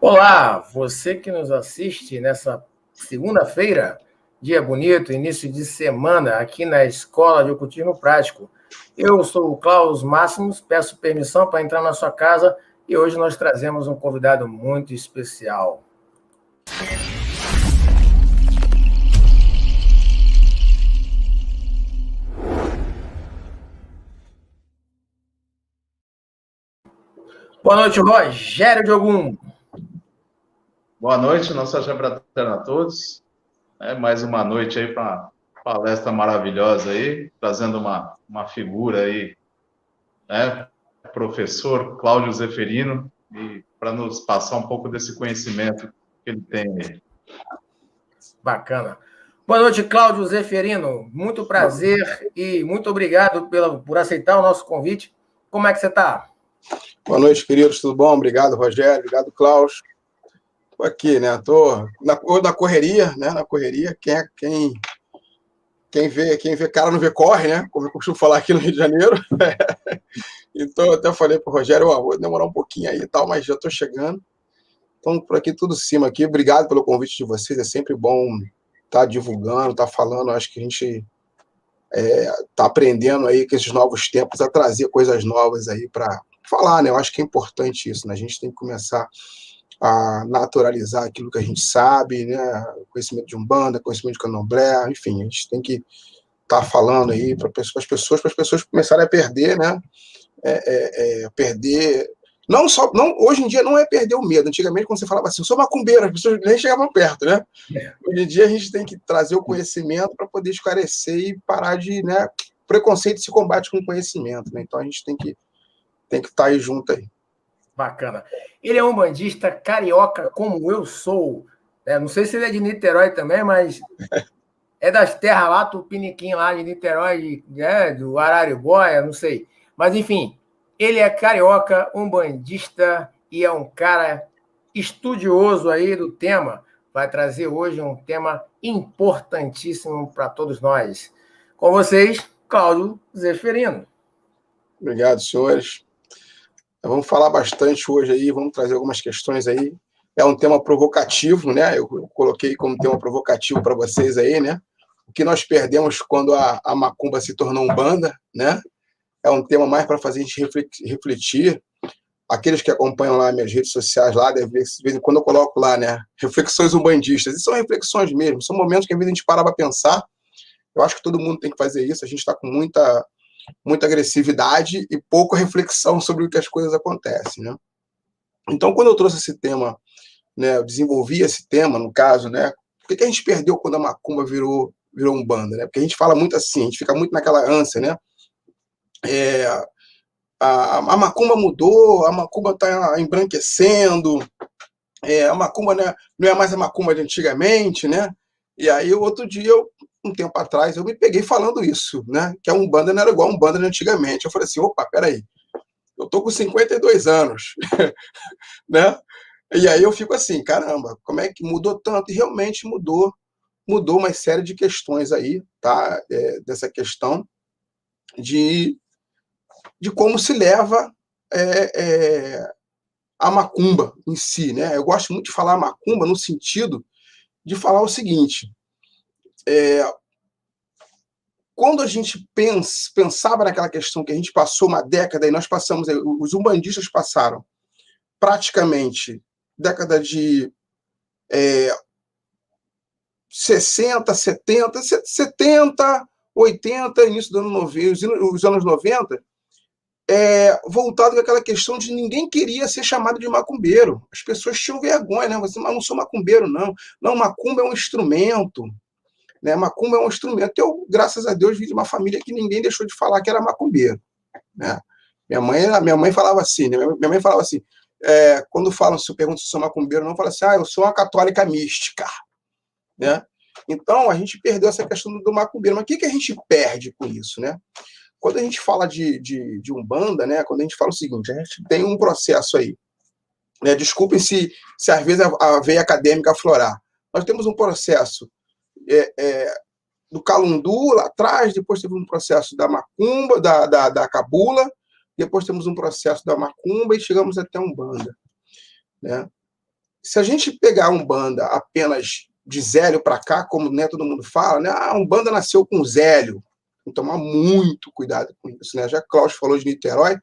Olá, você que nos assiste nessa segunda-feira, dia bonito, início de semana, aqui na Escola de Ocultismo Prático. Eu sou o Klaus Máximos, peço permissão para entrar na sua casa e hoje nós trazemos um convidado muito especial. Boa noite, Rogério Diogum. Boa noite, nossa fraterna a todos. Mais uma noite aí para uma palestra maravilhosa aí, trazendo uma figura aí, né? Professor Cláudio Zeferino, e para nos passar um pouco desse conhecimento que ele tem aí. Bacana. Boa noite, Cláudio Zeferino. Muito prazer e muito obrigado por aceitar o nosso convite. Como é que você está? Boa noite, queridos, tudo bom? Obrigado, Rogério, obrigado, Klaus. Estou aqui, né? Estou na correria, né? Na correria. Quem vê cara não vê corre, né? Como eu costumo falar aqui no Rio de Janeiro. Então, eu até falei para o Rogério, vou demorar um pouquinho aí e tal, mas já estou chegando. Então, por aqui, tudo cima aqui. Obrigado pelo convite de vocês. É sempre bom estar divulgando, estar falando. Acho que a gente está aprendendo aí com esses novos tempos a trazer coisas novas aí para falar, né? Eu acho que é importante isso, né? A gente tem que começar a naturalizar aquilo que a gente sabe, né? Conhecimento de Umbanda, conhecimento de Candomblé, enfim, a gente tem que estar falando aí para as pessoas começarem a perder, né? Perder. Não só. Não, hoje em dia não é perder o medo. Antigamente, quando você falava assim, eu sou macumbeiro, as pessoas nem chegavam perto, né? Hoje em dia a gente tem que trazer o conhecimento para poder esclarecer e parar de. Né? Preconceito se combate com conhecimento, né? Então a gente tem que estar aí junto aí. Bacana. Ele é um bandista carioca, como eu sou. Não sei se ele é de Niterói também, mas é das terras lá, Tupiniquim, lá de Niterói, do Araribóia, não sei. Mas, enfim, ele é carioca, um bandista e é um cara estudioso aí do tema. Vai trazer hoje um tema importantíssimo para todos nós. Com vocês, Cláudio Zeferino. Obrigado, senhores. Vamos falar bastante hoje aí, vamos trazer algumas questões aí. É um tema provocativo, né? Eu coloquei como tema provocativo para vocês aí, né? O que nós perdemos quando a macumba se tornou umbanda, né? É um tema mais para fazer a gente refletir. Aqueles que acompanham lá minhas redes sociais, lá, de vez em quando eu coloco lá, né? Reflexões umbandistas. E são reflexões mesmo, são momentos que às vezes a gente para para pensar. Eu acho que todo mundo tem que fazer isso. A gente está com muita agressividade e pouca reflexão sobre o que as coisas acontecem, né? Então, quando eu trouxe esse tema, né, eu desenvolvi esse tema, no caso, né, por que a gente perdeu quando a macumba virou umbanda, né? Porque a gente fala muito assim, a gente fica muito naquela ânsia, né? A macumba mudou, a macumba está embranquecendo, a macumba, né, não é mais a macumba de antigamente, né? E aí, outro dia, um tempo atrás, eu me peguei falando isso, né? Que a Umbanda não era igual a Umbanda de antigamente. Eu falei assim, opa, peraí, eu tô com 52 anos, né? E aí eu fico assim, caramba, como é que mudou tanto? E realmente mudou uma série de questões aí, tá? Dessa questão de como se leva a macumba em si, né? Eu gosto muito de falar macumba no sentido de falar o seguinte, quando a gente pensava naquela questão que a gente passou uma década e nós passamos, os umbandistas passaram praticamente década de 60, 70, 80, início do ano 90, os anos 90, voltado com aquela questão de ninguém queria ser chamado de macumbeiro. As pessoas tinham vergonha, né? Você, mas não sou macumbeiro, não. Não, macumba é um instrumento. Né? Macumba é um instrumento. Eu, graças a Deus, vim de uma família que ninguém deixou de falar que era macumbeiro. Né? Minha mãe falava assim, né? Minha mãe falava assim, quando falam, se eu pergunto se eu sou macumbeiro, não, fala assim, eu sou uma católica mística. Né? Então, a gente perdeu essa questão do macumbeiro. Mas o que a gente perde com isso? Né? Quando a gente fala de Umbanda, né? Quando a gente fala o seguinte, a gente tem um processo aí. Né? Desculpem se às vezes a veia acadêmica aflorar. Nós temos um processo do Calundu lá atrás, depois teve um processo da Macumba, da Cabula, depois temos um processo da Macumba e chegamos até a Umbanda. Né? se a gente pegar a Umbanda apenas de Zélio para cá, como, né, todo mundo fala, né, a Umbanda nasceu com Zélio, tem que tomar muito cuidado com isso, né? Já que Cláudio falou de Niterói,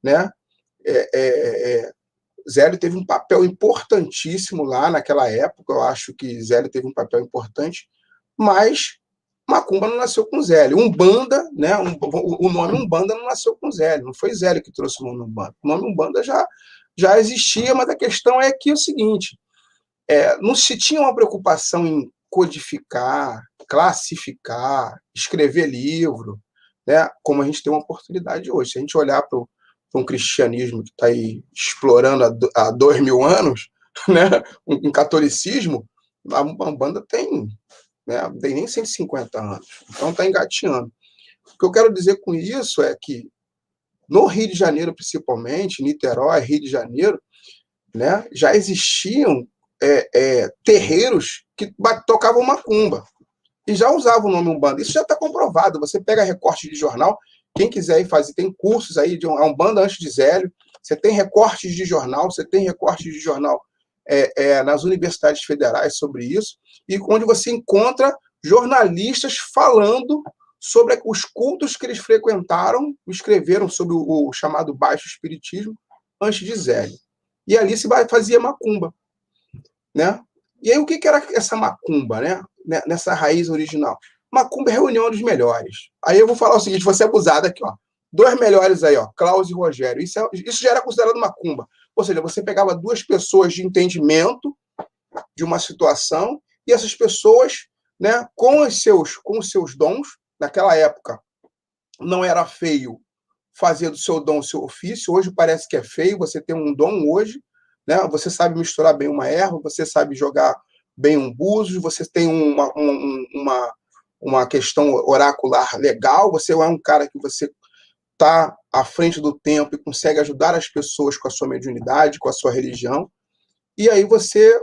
né, Zélio teve um papel importantíssimo lá naquela época, eu acho que Zélio teve um papel importante, mas Macumba não nasceu com Zélio. Umbanda, né, o nome Umbanda não nasceu com Zélio, não foi Zélio que trouxe o nome Umbanda. O nome Umbanda já existia, mas a questão é que é o seguinte, não se tinha uma preocupação em codificar, classificar, escrever livro, né, como a gente tem uma oportunidade hoje. Se a gente olhar para um cristianismo que está aí explorando há 2000 anos, né, um catolicismo, a Umbanda tem, né, não tem nem 150 anos, então está engatinhando. O que eu quero dizer com isso é que no Rio de Janeiro, principalmente, Niterói, Rio de Janeiro, né, já existiam terreiros que tocavam macumba e já usavam o nome Umbanda. Isso já está comprovado. Você pega recorte de jornal, quem quiser ir fazer, tem cursos aí de Umbanda antes de Zélio, você tem recortes de jornal, nas universidades federais sobre isso, e onde você encontra jornalistas falando sobre os cultos que eles frequentaram, escreveram sobre o chamado Baixo Espiritismo antes de Zélio. E ali se fazia macumba, né? E aí o que era essa macumba, né? Nessa raiz original? Macumba é reunião dos melhores. Aí eu vou falar o seguinte, vou ser abusado aqui, ó. 2 melhores aí, ó, Klaus e Rogério. Isso já era considerado macumba. Ou seja, você pegava 2 pessoas de entendimento de uma situação e essas pessoas, né, com os seus dons, naquela época não era feio fazer do seu dom o seu ofício, hoje parece que é feio, você tem um dom hoje, né, você sabe misturar bem uma erva, você sabe jogar bem um búzios, você tem uma questão oracular legal, você é um cara que você está à frente do tempo e consegue ajudar as pessoas com a sua mediunidade, com a sua religião, e aí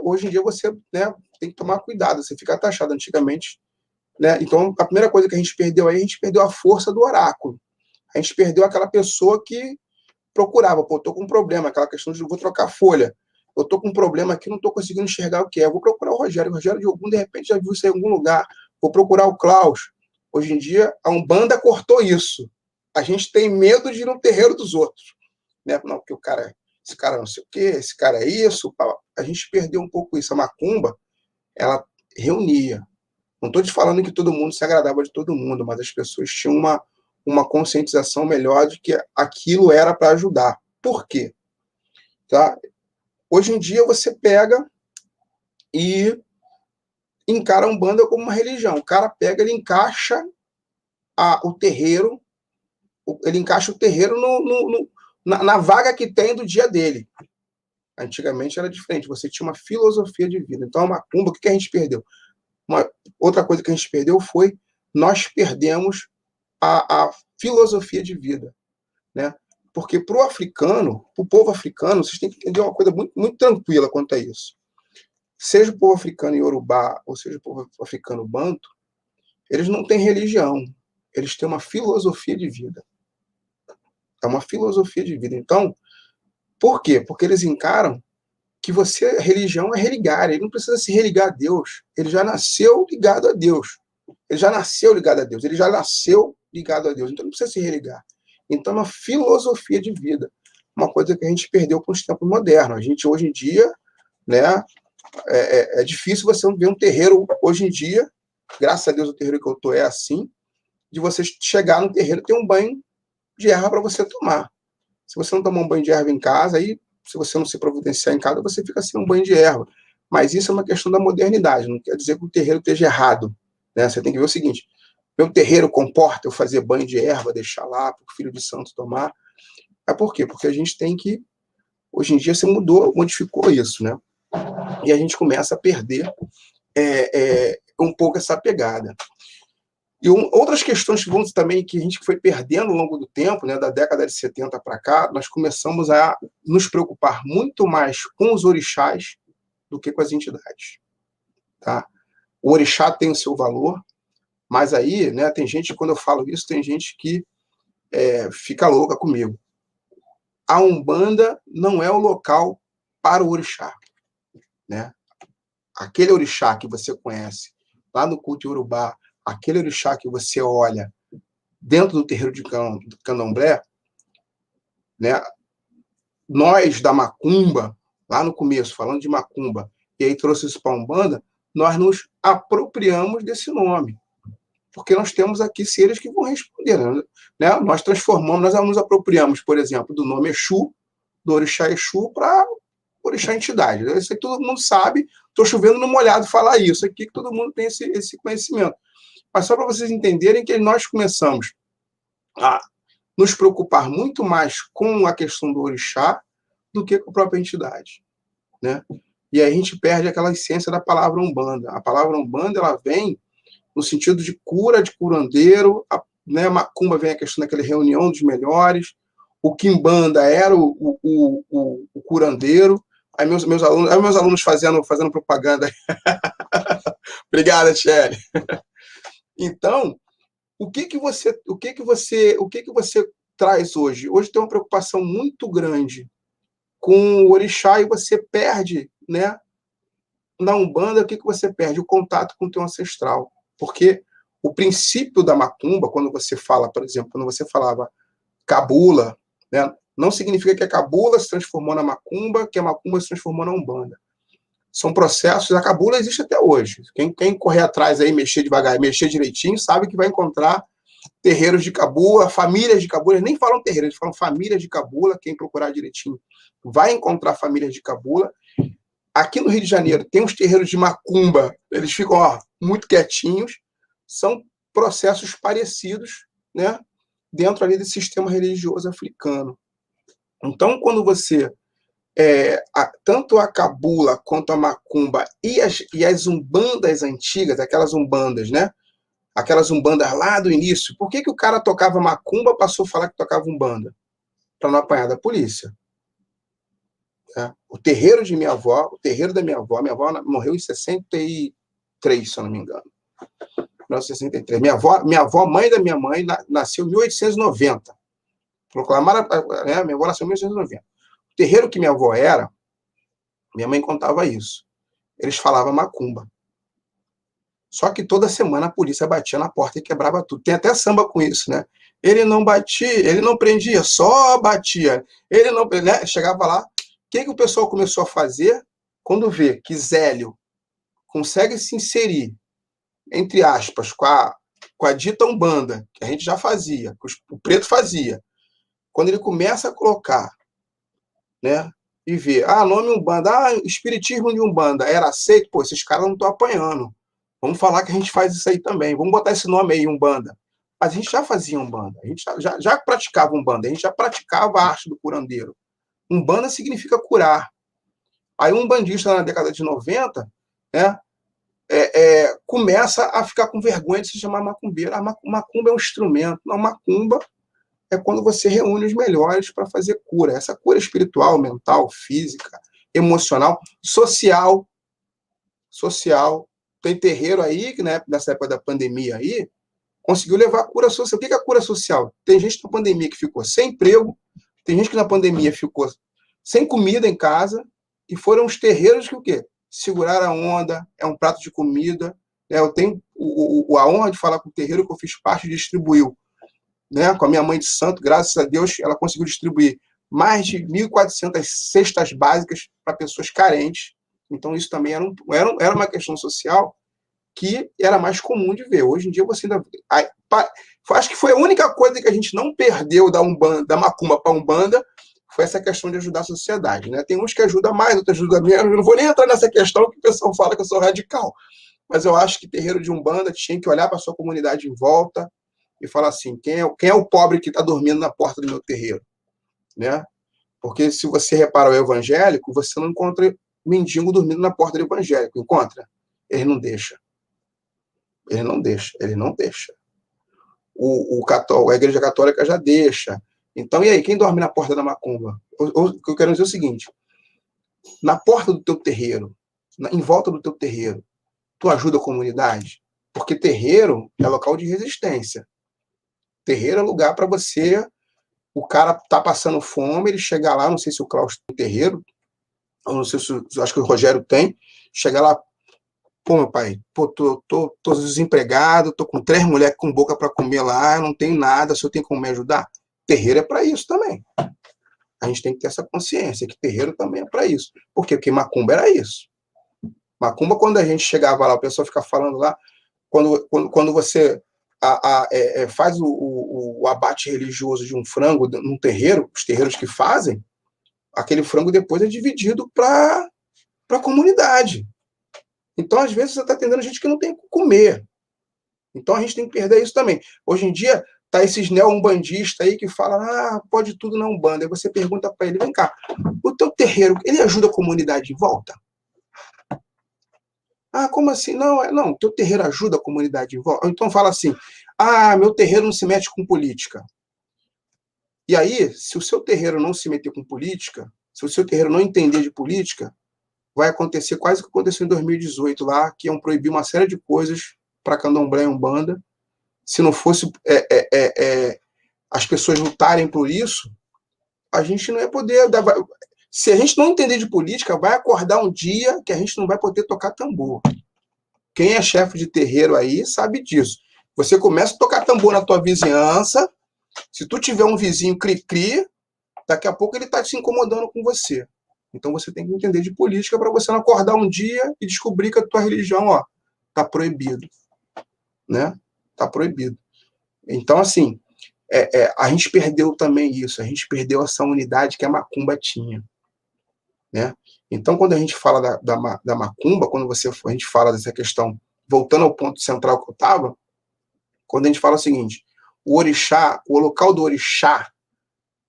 hoje em dia, né, tem que tomar cuidado, você fica taxado antigamente, né? Então, a primeira coisa que a gente perdeu aí, a gente perdeu a força do oráculo, a gente perdeu aquela pessoa que procurava, pô, estou com um problema, aquela questão de vou trocar folha, eu estou com um problema aqui, não estou conseguindo enxergar o que é, vou procurar o Rogério de algum, de repente já viu isso em algum lugar, vou procurar o Klaus. Hoje em dia, a Umbanda cortou isso. A gente tem medo de ir no terreiro dos outros, né? Não, porque esse cara não sei o quê, esse cara é isso, a gente perdeu um pouco isso. A macumba, ela reunia. Não estou te falando que todo mundo se agradava de todo mundo, mas as pessoas tinham uma conscientização melhor de que aquilo era para ajudar. Por quê? Tá? Hoje em dia você pega e encara a Umbanda como uma religião. O cara pega, ele encaixa o terreiro, ele encaixa o terreiro na vaga que tem do dia dele. Antigamente era diferente, você tinha uma filosofia de vida. Então, a macumba, o que a gente perdeu? Outra coisa que a gente perdeu foi, nós perdemos a filosofia de vida, né? Porque para o povo africano, vocês têm que entender uma coisa muito, muito tranquila quanto a isso. Seja o povo africano Yorubá, ou seja o povo africano Banto, eles não têm religião, eles têm uma filosofia de vida. É uma filosofia de vida. Então, por quê? Porque eles encaram que religião é religar, ele não precisa se religar a Deus, ele já nasceu ligado a Deus. Ele já nasceu ligado a Deus, então não precisa se religar. Então, é uma filosofia de vida, uma coisa que a gente perdeu com os tempos modernos. A gente, hoje em dia, né, é difícil você ver um terreiro, hoje em dia, graças a Deus o terreiro que eu estou é assim, de você chegar no terreiro e ter um banho de erva para você tomar. Se você não tomar um banho de erva em casa, aí, se você não se providenciar em casa, você fica sem um banho de erva. Mas isso é uma questão da modernidade, não quer dizer que o terreiro esteja errado, né? Você tem que ver o seguinte, meu terreiro comporta eu fazer banho de erva, deixar lá para o filho de santo tomar. É por quê? Porque a gente tem que, hoje em dia você modificou isso, né? E a gente começa a perder um pouco essa pegada. E outras questões que a gente foi perdendo ao longo do tempo, né, da década de 70 para cá, nós começamos a nos preocupar muito mais com os orixás do que com as entidades. Tá? O orixá tem o seu valor, mas aí, né, tem gente, quando eu falo isso, tem gente que fica louca comigo. A Umbanda não é o local para o orixá. né? Aquele orixá que você conhece lá no culto Yorubá, aquele orixá que você olha dentro do terreiro de candomblé, né? Nós da macumba, lá no começo, falando de macumba, e aí trouxe isso para a Umbanda, nós nos apropriamos desse nome, porque nós temos aqui seres que vão responder, né? Nós transformamos, nós nos apropriamos, por exemplo, do nome Exu, do orixá Exu, para orixá entidade. Isso aí todo mundo sabe, estou chovendo no molhado falar isso aqui, que todo mundo tem esse conhecimento. Mas só para vocês entenderem que nós começamos a nos preocupar muito mais com a questão do orixá do que com a própria entidade, né? E aí a gente perde aquela essência da palavra Umbanda. A palavra Umbanda, ela vem no sentido de cura, de curandeiro, né? Macumba vem a questão daquela reunião dos melhores, o Quimbanda era o curandeiro, aí meus alunos fazendo propaganda. Obrigada, Tchelle. Então, o que você traz hoje? Hoje tem uma preocupação muito grande com o orixá e você perde, né? Na Umbanda, o que você perde? O contato com o teu ancestral. Porque o princípio da macumba, quando você fala, por exemplo, quando você falava cabula, né? Não significa que a cabula se transformou na macumba, que a macumba se transformou na Umbanda. São processos, a cabula existe até hoje. Quem correr atrás aí, mexer devagar, mexer direitinho, sabe que vai encontrar terreiros de cabula, famílias de cabula, eles nem falam terreiros, eles falam famílias de cabula, quem procurar direitinho vai encontrar famílias de cabula. Aqui no Rio de Janeiro tem uns terreiros de macumba, eles ficam muito quietinhos, são processos parecidos, né, dentro ali desse sistema religioso africano. Então, quando você tanto a cabula quanto a macumba e as umbandas antigas, aquelas umbandas, né? Aquelas umbandas lá do início, por que o cara tocava macumba passou a falar que tocava umbanda? Para não apanhar da polícia. O terreiro de minha avó, o terreiro da minha avó morreu em 63, se eu não me engano. 1963. Minha avó, mãe da minha mãe, nasceu em 1890. Proclamaram, né? Minha avó nasceu em 1890. O terreiro que minha avó era, minha mãe contava isso. Eles falavam macumba. Só que toda semana a polícia batia na porta e quebrava tudo. Tem até samba com isso, né? Ele não batia, ele não prendia, só batia. Ele não, né? Chegava lá. O que o pessoal começou a fazer? Quando vê que Zélio consegue se inserir, entre aspas, com a dita Umbanda, que a gente já fazia, que o preto fazia. Quando ele começa a colocar, né? E ver, nome Umbanda, espiritismo de Umbanda, era aceito? Pô, esses caras não estão apanhando. Vamos falar que a gente faz isso aí também. Vamos botar esse nome aí, Umbanda. Mas a gente já fazia Umbanda. A gente já praticava Umbanda. A gente já praticava a arte do curandeiro. Umbanda significa curar. Aí um umbandista na década de 90, né, começa a ficar com vergonha de se chamar macumbeiro. A macumba é um instrumento. Não, macumba é quando você reúne os melhores para fazer cura. Essa cura espiritual, mental, física, emocional, social. Tem terreiro aí, que né, nessa época da pandemia aí, conseguiu levar a cura social. O que é a cura social? Tem gente na pandemia que ficou sem emprego, tem gente que na pandemia ficou sem comida em casa, e foram os terreiros que o quê? Seguraram a onda, é um prato de comida. Né? Eu tenho a honra de falar com o terreiro que eu fiz parte e distribuiu. Né? Com a minha mãe de santo, graças a Deus, ela conseguiu distribuir mais de 1.400 cestas básicas para pessoas carentes. Então, isso também era uma questão social que era mais comum de ver. Hoje em dia, você ainda... Acho que foi a única coisa que a gente não perdeu da macumba para a Umbanda, foi essa questão de ajudar a sociedade. Né? Tem uns que ajudam mais, outros ajudam menos. Eu não vou nem entrar nessa questão, que o pessoal fala que eu sou radical. Mas eu acho que terreiro de Umbanda tinha que olhar para a sua comunidade em volta e falar assim, quem é o pobre que está dormindo na porta do meu terreiro? Né? Porque se você repara o evangélico, você não encontra mendigo dormindo na porta do evangélico. Encontra? Ele não deixa. A Igreja Católica já deixa. Então, e aí, quem dorme na porta da macumba? O que eu quero dizer é o seguinte, na porta do teu terreiro, em volta do teu terreiro, tu ajuda a comunidade? Porque terreiro é local de resistência. Terreiro é lugar para você, o cara tá passando fome, ele chega lá, não sei se o Klaus tem terreiro, eu não sei se, acho que o Rogério tem, chega lá, pô, meu pai, pô, tô desempregado, tô com 3 mulheres com boca para comer lá, eu não tenho nada, o senhor tem como me ajudar? Terreiro é para isso também. A gente tem que ter essa consciência, que terreiro também é para isso. Por quê? Porque macumba era isso. Macumba, quando a gente chegava lá, o pessoal fica falando lá, quando você faz o abate religioso de um frango num terreiro, os terreiros que fazem, aquele frango depois é dividido para a comunidade. Então, às vezes, você está atendendo gente que não tem o que comer. Então, a gente tem que perder isso também. Hoje em dia, tá esses neo-umbandistas aí que falam, pode tudo na Umbanda. Aí você pergunta para ele, vem cá, o teu terreiro, ele ajuda a comunidade de volta? Como assim? Não, teu terreiro ajuda a comunidade de volta? Então fala assim, meu terreiro não se mete com política. E aí, se o seu terreiro não se meter com política, se o seu terreiro não entender de política, vai acontecer quase o que aconteceu em 2018 lá, que iam proibir uma série de coisas para Candomblé e Umbanda. Se não fosse as pessoas lutarem por isso, a gente não ia poder... Se a gente não entender de política, vai acordar um dia que a gente não vai poder tocar tambor. Quem é chefe de terreiro aí sabe disso. Você começa a tocar tambor na tua vizinhança, se tu tiver um vizinho cri-cri, daqui a pouco ele está se incomodando com você. Então você tem que entender de política para você não acordar um dia e descobrir que a tua religião está proibido. Né? Está proibido. Então, assim, a gente perdeu também isso, a gente perdeu essa unidade que a macumba tinha. Né? Então, quando a gente fala da macumba, quando a gente fala dessa questão, voltando ao ponto central que eu estava, quando a gente fala o seguinte, o orixá, o local do orixá,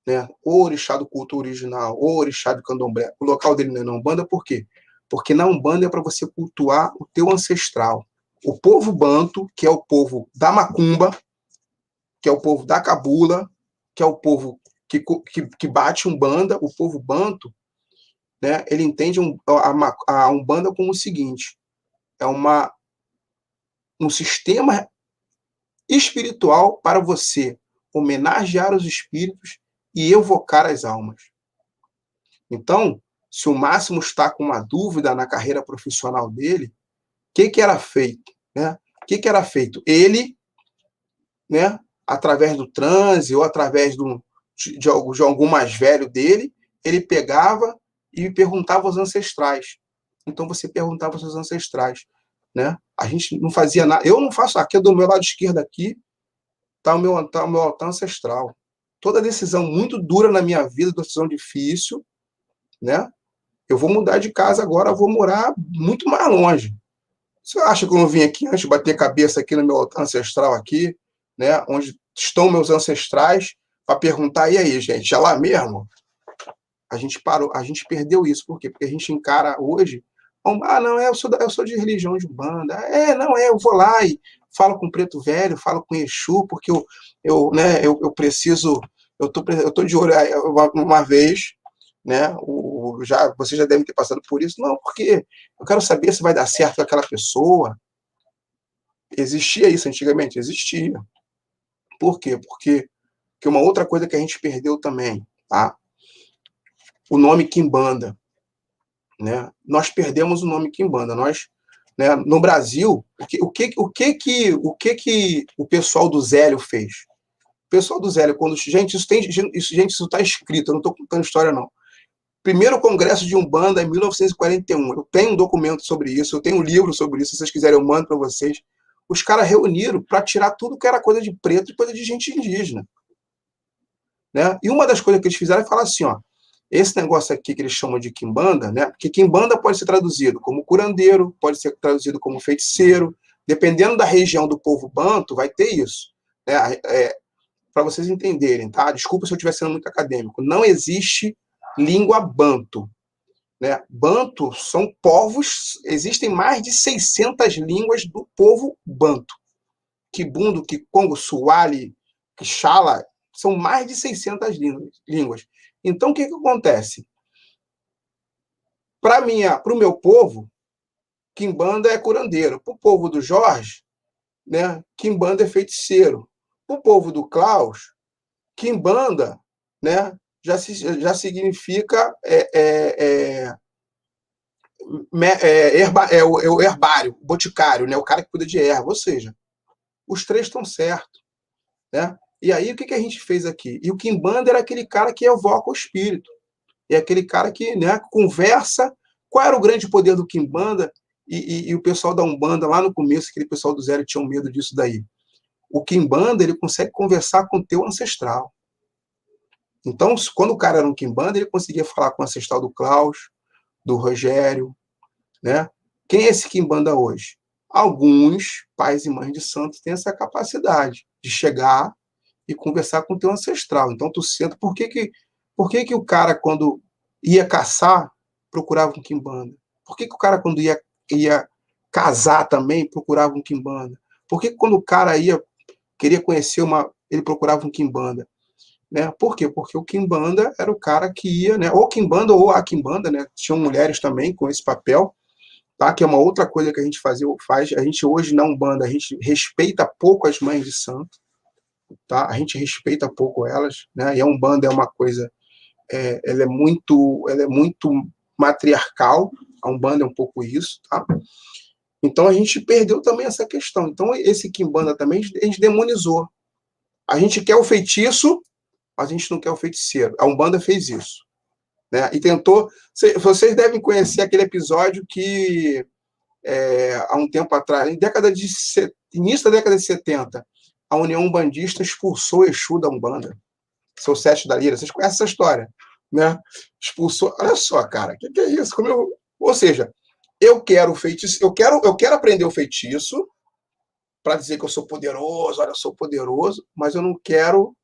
né, o orixá do culto original, o orixá do candomblé, o local dele não é na Umbanda, por quê? Porque na Umbanda é para você cultuar o teu ancestral. O povo banto, que é o povo da macumba, que é o povo da cabula, que é o povo que bate Umbanda, o povo banto, né, ele entende a Umbanda como o seguinte, é um sistema espiritual para você homenagear os espíritos e evocar as almas. Então, se o Máximo está com uma dúvida na carreira profissional dele, o que era feito? Né? O que era feito? Ele, né, através do transe ou através de algum mais velho dele, ele pegava e perguntava aos ancestrais. Então, você perguntava aos seus ancestrais. Né? A gente não fazia nada. Eu não faço aqui, do meu lado esquerdo aqui, está o meu altar ancestral. Toda decisão muito dura na minha vida, decisão difícil, né? Eu vou mudar de casa agora, vou morar muito mais longe. Você acha que eu não vim aqui antes de bater cabeça aqui no meu altar ancestral aqui, né? Onde estão meus ancestrais, para perguntar, e aí, gente, é lá mesmo? A gente parou, a gente perdeu isso. Por quê? Porque a gente encara hoje, não, eu sou de religião de Umbanda. Eu vou lá e falo com o Preto Velho, falo com Exu, porque eu preciso, eu tô de olho uma vez, né? Vocês já devem ter passado por isso. Não, porque eu quero saber se vai dar certo com aquela pessoa. Existia isso antigamente? Existia. Por quê? Porque uma outra coisa que a gente perdeu também, tá? O nome Quimbanda. Né? Nós perdemos o nome Quimbanda. Nós, né, no Brasil, o que o pessoal do Zélio fez? O pessoal do Zélio, gente, isso está escrito, eu não estou contando história, não. Primeiro congresso de Umbanda em 1941. Eu tenho um documento sobre isso, eu tenho um livro sobre isso, se vocês quiserem eu mando para vocês. Os caras reuniram para tirar tudo que era coisa de preto e coisa de gente indígena. Né? E uma das coisas que eles fizeram é falar assim, esse negócio aqui que eles chamam de quimbanda, né? Porque quimbanda pode ser traduzido como curandeiro, pode ser traduzido como feiticeiro, dependendo da região do povo banto, vai ter isso. Né? Para vocês entenderem, tá? Desculpa se eu estiver sendo muito acadêmico. Não existe língua banto. Né? Banto são povos, existem mais de 600 línguas do povo banto. Kibundo, Kikongo, Suali, Quixala, são mais de 600 línguas. Então, o que acontece? Para o meu povo, Quimbanda é curandeiro. Para o povo do Jorge, né, Quimbanda é feiticeiro. Para o povo do Klaus, Quimbanda, né, já significa é o herbário, o boticário, né? O cara que cuida de erva. Ou seja, os três estão certos, né? E aí, o que a gente fez aqui? E o Quimbanda era aquele cara que evoca o espírito. É aquele cara que, né, conversa. Qual era o grande poder do Quimbanda? E o pessoal da Umbanda, lá no começo, aquele pessoal do Zero tinha medo disso daí. O Quimbanda, ele consegue conversar com o teu ancestral. Então, quando o cara era um Quimbanda, ele conseguia falar com o ancestral do Klaus, do Rogério, né? Quem é esse Quimbanda hoje? Alguns pais e mães de santos têm essa capacidade de chegar e conversar com o teu ancestral. Então, tu senta. Por que o cara, quando ia caçar, procurava um Quimbanda? Por que o cara, quando ia casar também, procurava um Quimbanda? Por que quando o cara queria conhecer ele procurava um Quimbanda? Né? Por quê? Porque o Quimbanda era o cara que ia, né? Ou Quimbanda ou a Quimbanda, né? Tinham mulheres também com esse papel, tá? Que é uma outra coisa que a gente faz. A gente hoje na Umbanda, a gente respeita pouco as mães de santo, tá? A gente respeita pouco elas, né? E a Umbanda é uma coisa, ela é muito matriarcal. A Umbanda é um pouco isso, tá? Então a gente perdeu também essa questão. Então esse Quimbanda também a gente demonizou. A gente quer o feitiço, mas a gente não quer o feiticeiro. A Umbanda fez isso, né? E tentou. Vocês devem conhecer aquele episódio que há um tempo atrás, início da década de 70, a União Umbandista expulsou Exu da Umbanda, seu Sete da Lira. Vocês conhecem essa história, né? Expulsou. Olha só, cara, o que é isso? Ou seja, eu quero o feitiço, eu quero aprender o feitiço para dizer que eu sou poderoso, olha, eu sou poderoso, mas eu não quero,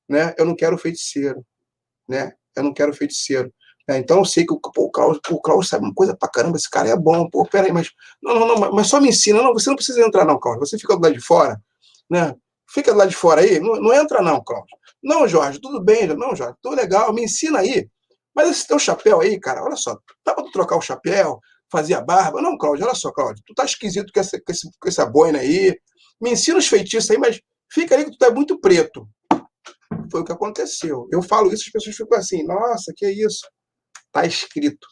né? Eu não quero o feiticeiro, né? Eu não quero o feiticeiro. Então eu sei que o Klaus sabe uma coisa pra caramba, esse cara é bom, pô, peraí, mas não, mas só me ensina, não, você não precisa entrar não, Klaus, você fica do lado de fora, né? Fica do lado de fora aí, não entra não, Klaus. Não, Jorge, tudo bem, não, Jorge, tudo legal, me ensina aí. Mas esse teu chapéu aí, cara, olha só, dá pra tu trocar o chapéu, fazer a barba? Não, Cláudio, olha só, Cláudio, tu tá esquisito com essa boina aí, me ensina os feitiços aí, mas fica aí que tu tá muito preto. Foi o que aconteceu. Eu falo isso, as pessoas ficam assim, nossa, que é isso? Tá escrito.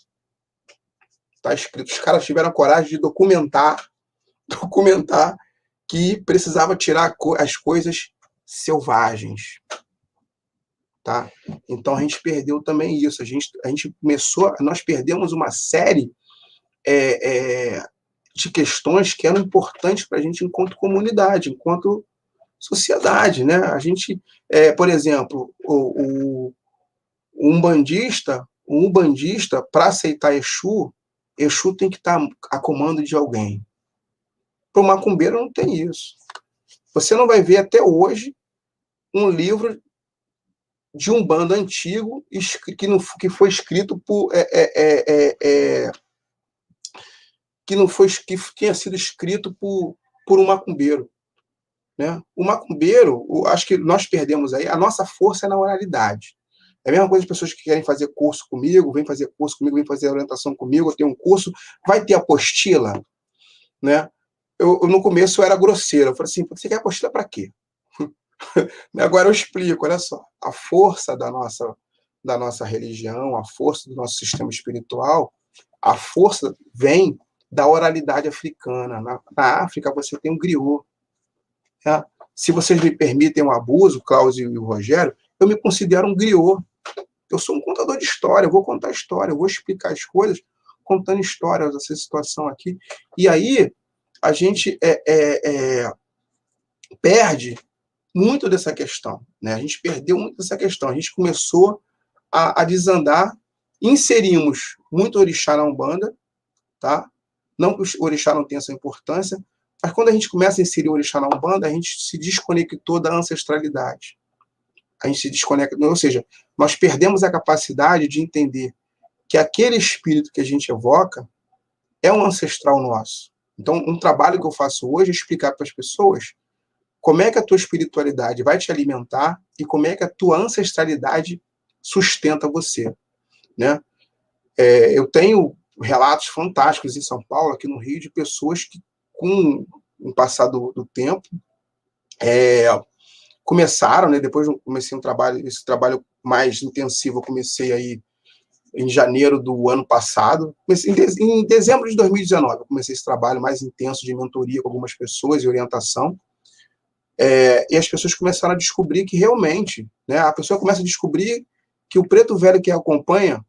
Tá escrito. Os caras tiveram coragem de documentar que precisava tirar as coisas selvagens. Tá? Então a gente perdeu também isso. A gente começou, nós perdemos uma série de questões que eram importantes para a gente enquanto comunidade, enquanto sociedade, né? A gente, por exemplo, o umbandista, para aceitar Exu tem que estar a comando de alguém. Para o macumbeiro não tem isso. Você não vai ver até hoje um livro de Umbanda antigo que foi escrito por que tenha sido escrito por um macumbeiro, né? O macumbeiro, acho que nós perdemos aí, a nossa força é na oralidade. É a mesma coisa as pessoas que querem fazer curso comigo, vem fazer orientação comigo, eu tenho um curso, vai ter apostila, né? Eu no começo eu era grosseiro, eu falei assim, você quer apostila para quê? Agora eu explico, olha só, a força da nossa religião, a força do nosso sistema espiritual, a força vem da oralidade africana. Na África você tem um griot. Tá? Se vocês me permitem um abuso, Klaus e o Rogério, eu me considero um griot. Eu sou um contador de história, eu vou contar história, eu vou explicar as coisas contando histórias dessa situação aqui. E aí a gente perde muito dessa questão, né? A gente perdeu muito dessa questão. A gente começou a desandar, inserimos muito orixá na Umbanda, tá? Não que o orixá não tenha essa importância, mas quando a gente começa a inserir o orixá na Umbanda, a gente se desconectou da ancestralidade. A gente se desconecta, ou seja, nós perdemos a capacidade de entender que aquele espírito que a gente evoca é um ancestral nosso. Então, um trabalho que eu faço hoje é explicar para as pessoas como é que a tua espiritualidade vai te alimentar e como é que a tua ancestralidade sustenta você, né? Eu tenho relatos fantásticos em São Paulo, aqui no Rio, de pessoas que, com o passar do tempo, começaram, né? Depois eu comecei esse trabalho mais intensivo, eu comecei aí em janeiro do ano passado. Em dezembro de 2019, eu comecei esse trabalho mais intenso de mentoria com algumas pessoas e orientação. E as pessoas começaram a descobrir que realmente, né, a pessoa começa a descobrir que o preto velho que a acompanha,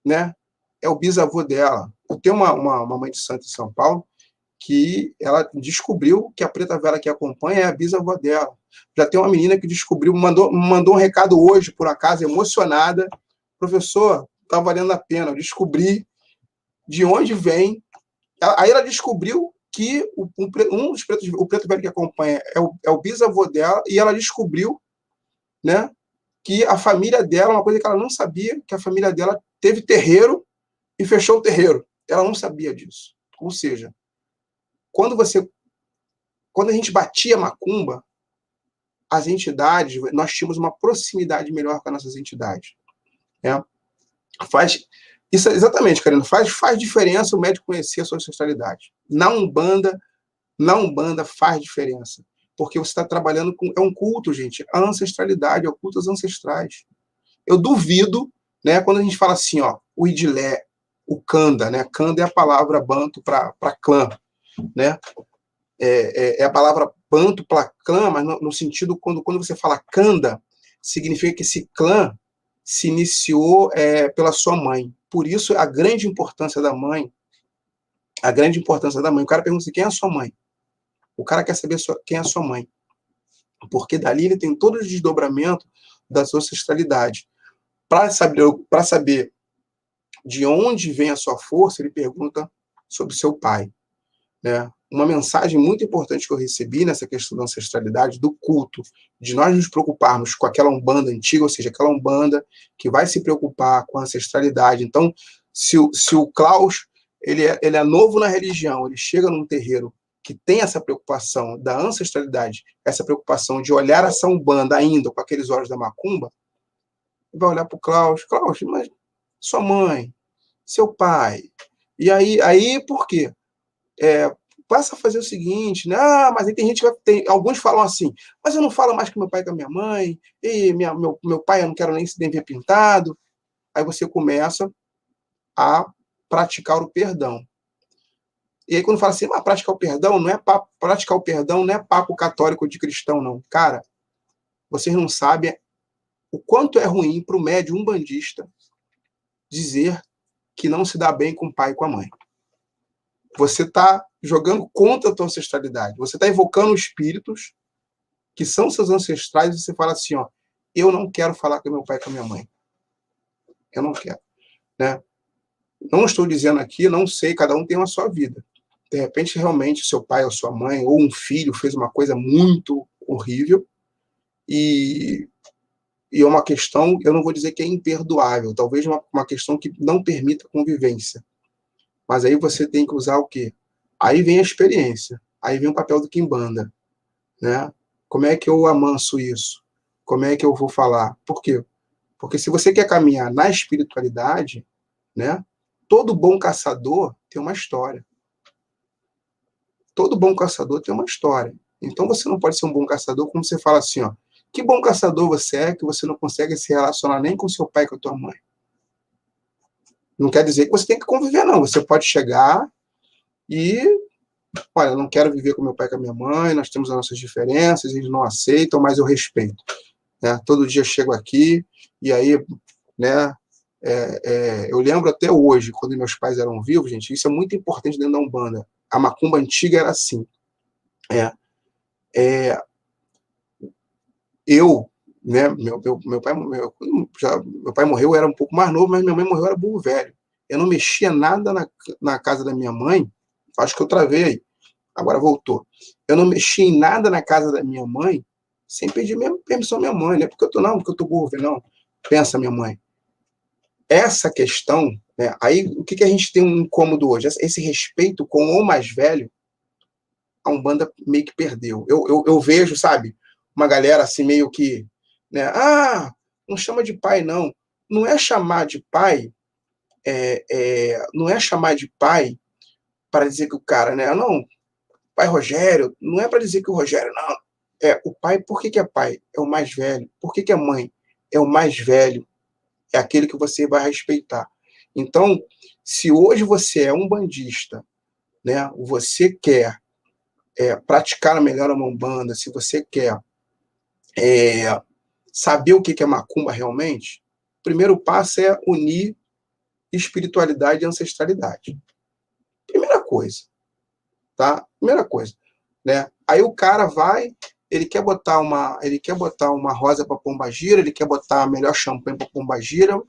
né, é o bisavô dela. Eu tenho uma mãe de santo em São Paulo que ela descobriu que a preta velha que a acompanha é a bisavó dela. Já tem uma menina que descobriu, mandou um recado hoje, por acaso, emocionada. Professor, está valendo a pena, eu descobri de onde vem. Aí ela descobriu que um dos pretos, o preto velho que acompanha é o bisavô dela, e ela descobriu, né, que a família dela, uma coisa que ela não sabia, que a família dela teve terreiro e fechou o terreiro. Ela não sabia disso. Ou seja, quando a gente batia macumba, as entidades, nós tínhamos uma proximidade melhor com as nossas entidades. Né? Isso exatamente, Karina, faz diferença o médico conhecer a sua ancestralidade. Na Umbanda faz diferença, porque você está trabalhando com... É um culto, gente, a ancestralidade, é o culto às ancestrais. Eu duvido, né, quando a gente fala assim, ó, o idilé, o kanda, né? Kanda é a palavra banto para clã, né? É a palavra banto para clã, mas no sentido, quando você fala kanda, significa que esse clã se iniciou pela sua mãe. Por isso, a grande importância da mãe. O cara pergunta assim, quem é a sua mãe? O cara quer saber quem é a sua mãe. Porque dali ele tem todo o desdobramento da sua ancestralidade. Para saber de onde vem a sua força, ele pergunta sobre seu pai. Né? Uma mensagem muito importante que eu recebi nessa questão da ancestralidade, do culto, de nós nos preocuparmos com aquela Umbanda antiga, ou seja, aquela Umbanda que vai se preocupar com a ancestralidade. Então, se o Klaus ele é novo na religião, ele chega num terreiro que tem essa preocupação da ancestralidade, essa preocupação de olhar essa Umbanda ainda com aqueles olhos da macumba, ele vai olhar para o Klaus, mas sua mãe, seu pai. E aí por quê? Passa a fazer o seguinte, né? Mas aí tem gente alguns falam assim, mas eu não falo mais com meu pai e com a minha mãe, e meu pai eu não quero nem se ver pintado. Aí você começa a praticar o perdão. E aí quando fala assim, praticar o perdão não é papo católico de cristão, não. Cara, vocês não sabem o quanto é ruim para o médium umbandista dizer que não se dá bem com o pai e com a mãe. Você está jogando contra a tua ancestralidade. Você está evocando espíritos que são seus ancestrais e você fala assim, ó, eu não quero falar com meu pai e com a minha mãe. Eu não quero. Né? Não estou dizendo aqui, não sei, cada um tem uma sua vida. De repente, realmente, seu pai ou sua mãe ou um filho fez uma coisa muito horrível e é uma questão, eu não vou dizer que é imperdoável, talvez uma questão que não permita convivência. Mas aí você tem que usar o quê? Aí vem a experiência, aí vem o papel do Quimbanda, né? Como é que eu amanso isso? Como é que eu vou falar? Por quê? Porque se você quer caminhar na espiritualidade, né? Todo bom caçador tem uma história. Todo bom caçador tem uma história. Então você não pode ser um bom caçador como você fala assim, ó, que bom caçador você é que você não consegue se relacionar nem com seu pai e com a tua mãe. Não quer dizer que você tem que conviver, não. Você pode chegar e, olha, eu não quero viver com meu pai e com a minha mãe, nós temos as nossas diferenças, eles não aceitam, mas eu respeito. Né? Todo dia eu chego aqui e aí, né, eu lembro até hoje, quando meus pais eram vivos, gente, isso é muito importante dentro da Umbanda. A macumba antiga era assim. Né, meu pai morreu, eu era um pouco mais novo, mas minha mãe morreu, eu era burro velho. Eu não mexia nada na casa da minha mãe, acho que eu travei aí, agora voltou. Eu não mexia em nada na casa da minha mãe sem pedir mesmo permissão à minha mãe, né? Porque eu tô burro velho, não. Pensa, minha mãe. Essa questão, né, aí o que a gente tem um incômodo hoje? Esse respeito com o mais velho, a Umbanda meio que perdeu. Eu vejo, sabe, uma galera assim meio que, né, não chama de pai, não. Não é chamar de pai, não é chamar de pai para dizer que o cara, né, não, pai Rogério, não é para dizer que o Rogério, não. O pai, por que é pai? É o mais velho. Por que é mãe? É o mais velho. é aquele que você vai respeitar. Então, se hoje você é um bandista, né, você quer praticar melhor a Umbanda, se você quer saber o que é macumba realmente, o primeiro passo é unir espiritualidade e ancestralidade. Primeira coisa, tá? Primeira coisa, né? Aí o cara vai, ele quer botar uma rosa para Pombagira, ele quer botar a melhor champanhe para Pombagira,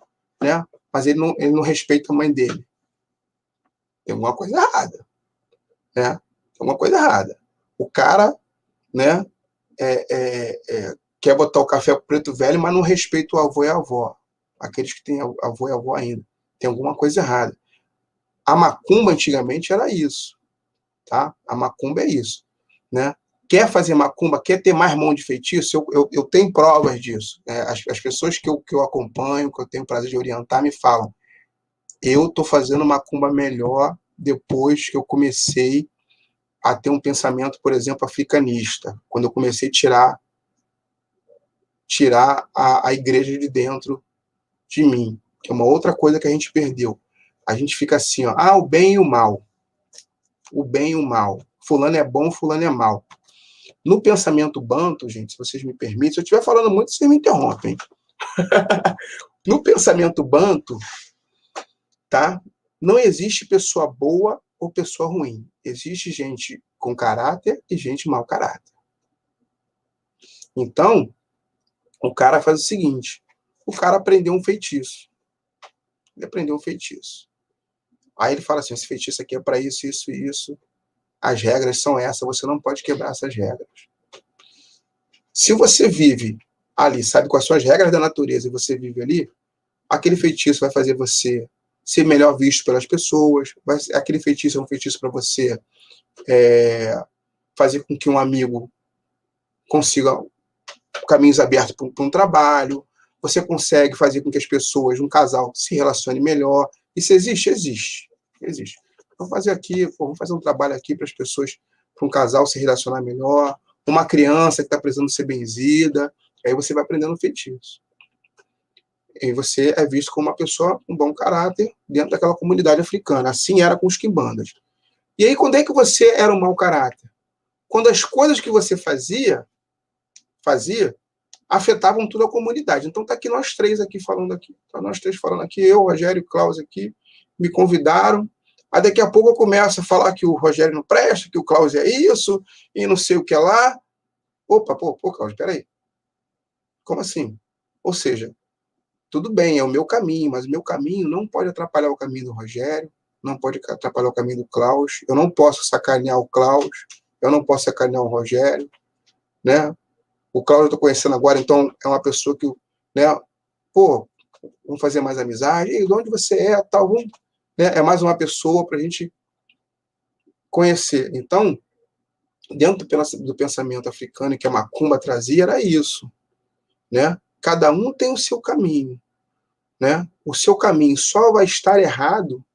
né? Mas ele não respeita a mãe dele. Tem alguma coisa errada, né? Tem alguma coisa errada. O cara, né? Quer botar o café preto velho, mas não respeita o avô e a avó. Aqueles que têm avô e avó ainda. Tem alguma coisa errada. A macumba antigamente era isso, tá? A macumba é isso, né? Quer fazer macumba, quer ter mais mão de feitiço? Eu tenho provas disso. As pessoas que eu acompanho, que eu tenho o prazer de orientar, me falam: eu estou fazendo macumba melhor depois que eu comecei a ter um pensamento, por exemplo, africanista. Quando eu comecei a tirar a igreja de dentro de mim, que é uma outra coisa que a gente perdeu. A gente fica assim, ó, o bem e o mal. O bem e o mal. Fulano é bom, fulano é mal. No pensamento banto, gente, se vocês me permitem, se eu estiver falando muito, vocês me interrompem. No pensamento banto, tá? Não existe pessoa boa ou pessoa ruim. Existe gente com caráter e gente mau caráter. Então, o cara faz o seguinte: o cara aprendeu um feitiço. Ele aprendeu um feitiço. Aí ele fala assim: esse feitiço aqui é para isso, isso e isso. As regras são essas, você não pode quebrar essas regras. Se você vive ali, sabe, com as suas regras da natureza, e você vive ali, aquele feitiço vai fazer você ser melhor visto pelas pessoas, aquele feitiço é um feitiço para você fazer com que um amigo consiga caminhos abertos para um trabalho, você consegue fazer com que as pessoas, um casal, se relacione melhor. Isso existe? Existe. Existe. Vamos fazer aqui, vamos fazer um trabalho aqui para as pessoas, para um casal se relacionar melhor, uma criança que está precisando ser benzida, aí você vai aprendendo feitiço. E você é visto como uma pessoa com bom caráter dentro daquela comunidade africana. Assim era com os quimbandas. E aí, quando é que você era um mau caráter? Quando as coisas que você fazia afetavam toda a comunidade. Então tá aqui nós três aqui falando aqui. Tá nós três falando aqui, eu, Rogério e o Klaus aqui, me convidaram. Aí daqui a pouco eu começo a falar que o Rogério não presta, que o Klaus é isso, e não sei o que lá. Opa, Klaus, peraí. Como assim? Ou seja, tudo bem, é o meu caminho, mas o meu caminho não pode atrapalhar o caminho do Rogério, não pode atrapalhar o caminho do Klaus, eu não posso sacanear o Klaus, eu não posso sacanear o Rogério, né? O Klaus eu estou conhecendo agora, então é uma pessoa que, né, vamos fazer mais amizade, e de onde você é, tal, vamos, né, é mais uma pessoa para a gente conhecer. Então, dentro do pensamento africano que a macumba trazia, era isso, né? Cada um tem o seu caminho, né? O seu caminho só vai estar errado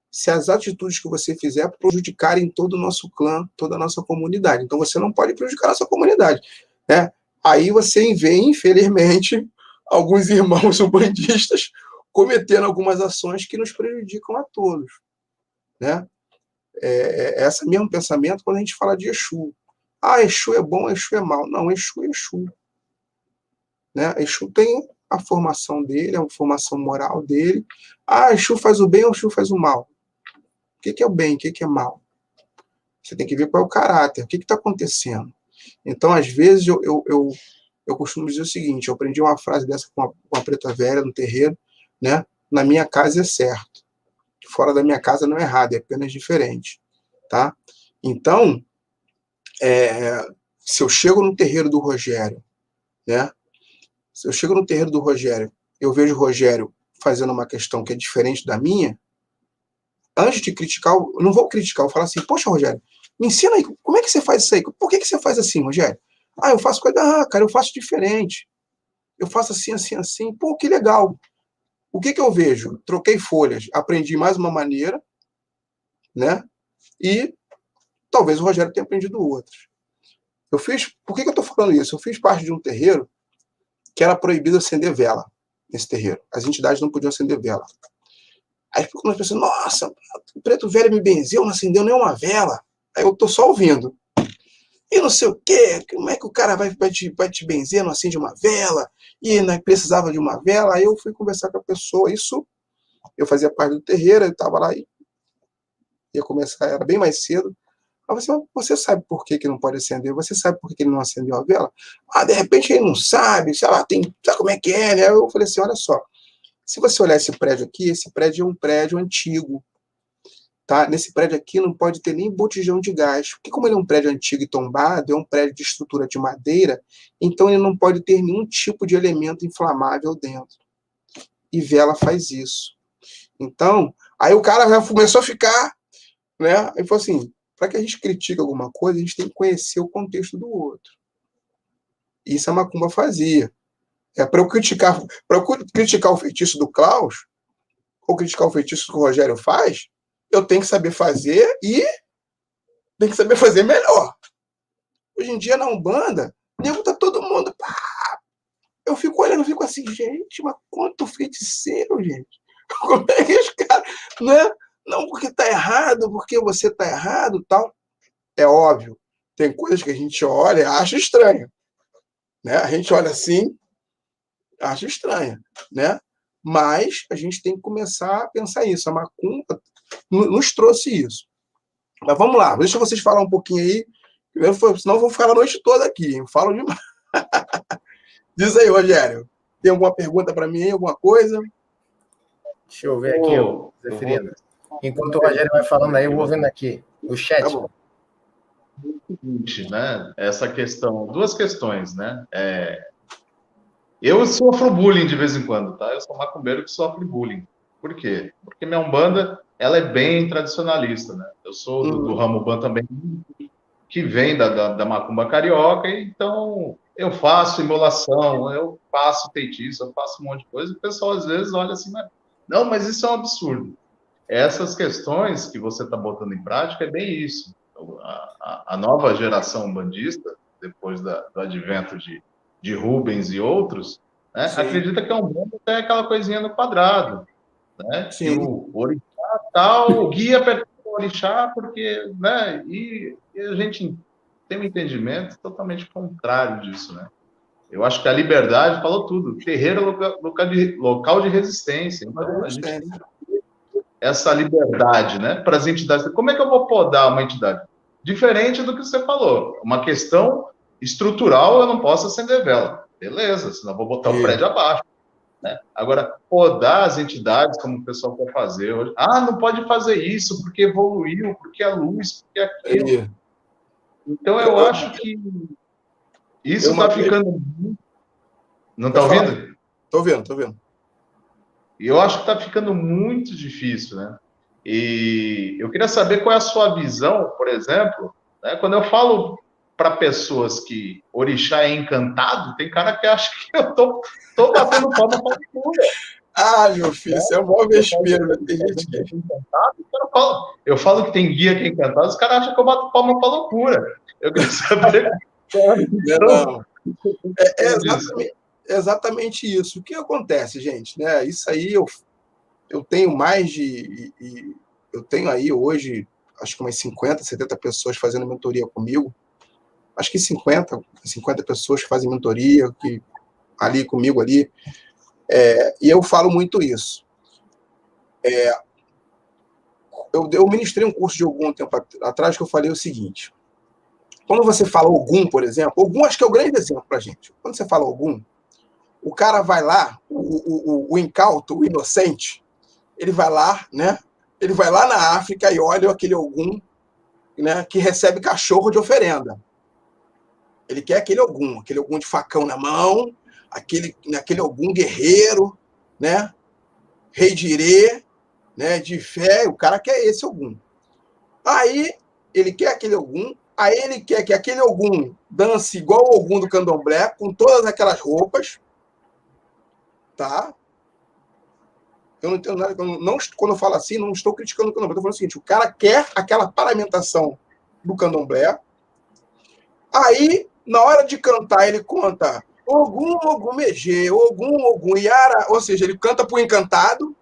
se as atitudes que você fizer prejudicarem todo o nosso clã, toda a nossa comunidade. Então, você não pode prejudicar a sua comunidade, né? Aí você vê, infelizmente, alguns irmãos umbandistas cometendo algumas ações que nos prejudicam a todos, né? Esse mesmo pensamento quando a gente fala de Exu. Exu é bom, Exu é mal. Não, Exu é Exu. Né? Exu tem a formação dele, a formação moral dele. Exu faz o bem ou Exu faz o mal? O que é o bem, o que é mal? Você tem que ver qual é o caráter, o que está acontecendo. Então, às vezes, eu costumo dizer o seguinte: eu aprendi uma frase dessa com uma preta velha no terreiro, né? Na minha casa é certo. Fora da minha casa não é errado, é apenas diferente. Tá? Então, se eu chego no terreiro do Rogério, né? Se eu chego no terreiro do Rogério, eu vejo o Rogério fazendo uma questão que é diferente da minha, antes de criticar, eu não vou criticar, eu vou falar assim: poxa, Rogério, me ensina aí, como é que você faz isso aí? Por que você faz assim, Rogério? Eu faço coisa, cara, eu faço diferente. Eu faço assim, assim, assim. Pô, que legal. O que eu vejo? Troquei folhas, aprendi mais uma maneira, né? E talvez o Rogério tenha aprendido outras. Por que eu estou falando isso? Eu fiz parte de um terreiro que era proibido acender vela. nesse terreiro. As entidades não podiam acender vela. Aí quando as pessoas, nossa, o preto velho me benzeu, não acendeu nenhuma vela. Aí eu tô só ouvindo. E não sei o quê, como é que o cara vai te benzer, não acende uma vela? E né, precisava de uma vela. Aí eu fui conversar com a pessoa, isso, eu fazia parte do terreiro, eu estava lá e ia começar, era bem mais cedo. Aí você sabe por que não pode acender? Você sabe por que ele não acendeu a vela? Ah, de repente ele não sabe, sei lá, sabe como é que é, né? Eu falei assim, olha só, se você olhar esse prédio aqui, esse prédio é um prédio antigo. Tá? Nesse prédio aqui não pode ter nem botijão de gás, porque como ele é um prédio antigo e tombado, é um prédio de estrutura de madeira, então ele não pode ter nenhum tipo de elemento inflamável dentro. E vela faz isso. Então, aí o cara já começou a ficar, né? Ele falou assim, para que a gente critique alguma coisa, a gente tem que conhecer o contexto do outro. Isso a macumba fazia. Para eu criticar o feitiço do Klaus, ou criticar o feitiço que o Rogério faz, eu tenho que saber fazer e tenho que saber fazer melhor. Hoje em dia, na Umbanda, nego tá todo mundo... Pá, eu fico olhando, eu fico assim, gente, mas quanto feiticeiro, gente. Como é que os caras... Né? Não porque tá errado, porque você tá errado tal. É óbvio, tem coisas que a gente olha e acha estranho. Né? A gente olha assim, acha estranho. Né? Mas a gente tem que começar a pensar isso. A macumba nos trouxe isso. Mas vamos lá, deixa vocês falar um pouquinho aí, senão eu vou ficar a noite toda aqui, eu falo demais. Diz aí, Rogério, tem alguma pergunta para mim, alguma coisa? Deixa eu ver aqui, Zeferino. Enquanto o Rogério vai falando aí, eu vou vendo aqui o chat. Tá bom. Seguinte, né? Essa questão, duas questões, né? Eu sofro bullying de vez em quando, tá? Eu sou macumbeiro que sofre bullying. Por quê? Porque minha Umbanda, ela é bem tradicionalista, né? Eu sou do ramo Umbanda também, que vem da macumba carioca, então eu faço imolação, eu faço feitiço, eu faço um monte de coisa, e o pessoal às vezes olha assim, não, mas isso é um absurdo. Essas questões que você está botando em prática é bem isso. A nova geração umbandista, depois do advento de Rubens e outros, né, acredita que a Umbanda é aquela coisinha no quadrado, né? Que o orixá tal, o guia pertence ao orixá, porque, né? E a gente tem um entendimento totalmente contrário disso, né? Eu acho que a liberdade falou tudo. Terreiro é local de resistência. Então, a gente tem essa liberdade, né? Para as entidades. Como é que eu vou podar uma entidade? Diferente do que você falou. Uma questão estrutural, eu não posso acender vela. Beleza, senão eu vou botar o prédio abaixo. Né? Agora, podar as entidades, como o pessoal quer fazer hoje. Ah, não pode fazer isso, porque evoluiu, porque a luz, porque aquilo. Então, eu acho que isso está ficando... Não está ouvindo? Estou vendo. E eu acho que está ficando muito difícil, né? E eu queria saber qual é a sua visão, por exemplo, né? Quando eu falo para pessoas que orixá é encantado, tem cara que acha que eu tô batendo palma para cura. Ah, meu filho, isso é um maior vespeiro, né? Tem gente que é encantado. Eu falo que tem guia que é encantado, os caras acham que eu bato palma para loucura. Eu queria saber. Não. É exatamente isso. O que acontece, gente? Né? Isso aí eu tenho mais de... Eu tenho aí hoje, acho que umas 50, 70 pessoas fazendo mentoria comigo. Acho que 50 pessoas que fazem mentoria ali comigo ali. E eu falo muito isso. Eu ministrei um curso de algum tempo atrás que eu falei o seguinte. Quando você fala Ogum, por exemplo, Ogum acho que é o grande exemplo para a gente. Quando você fala Ogum, o cara vai lá, o incauto, o inocente, ele vai lá, né? Ele vai lá na África e olha aquele Ogum, né, que recebe cachorro de oferenda. Ele quer aquele Ogum de facão na mão, aquele Ogum guerreiro, né? Rei de Irê, né? De fé, o cara quer esse Ogum. Aí ele quer aquele Ogum, aí ele quer que aquele Ogum dance igual o Ogum do Candomblé, com todas aquelas roupas, tá? Eu não entendo nada. Quando eu falo assim, não estou criticando o Candomblé. Estou falando o seguinte, o cara quer aquela paramentação do Candomblé. Aí, na hora de cantar, ele conta Ogum Megê, Ogum Yara, ou seja, ele canta pro encantado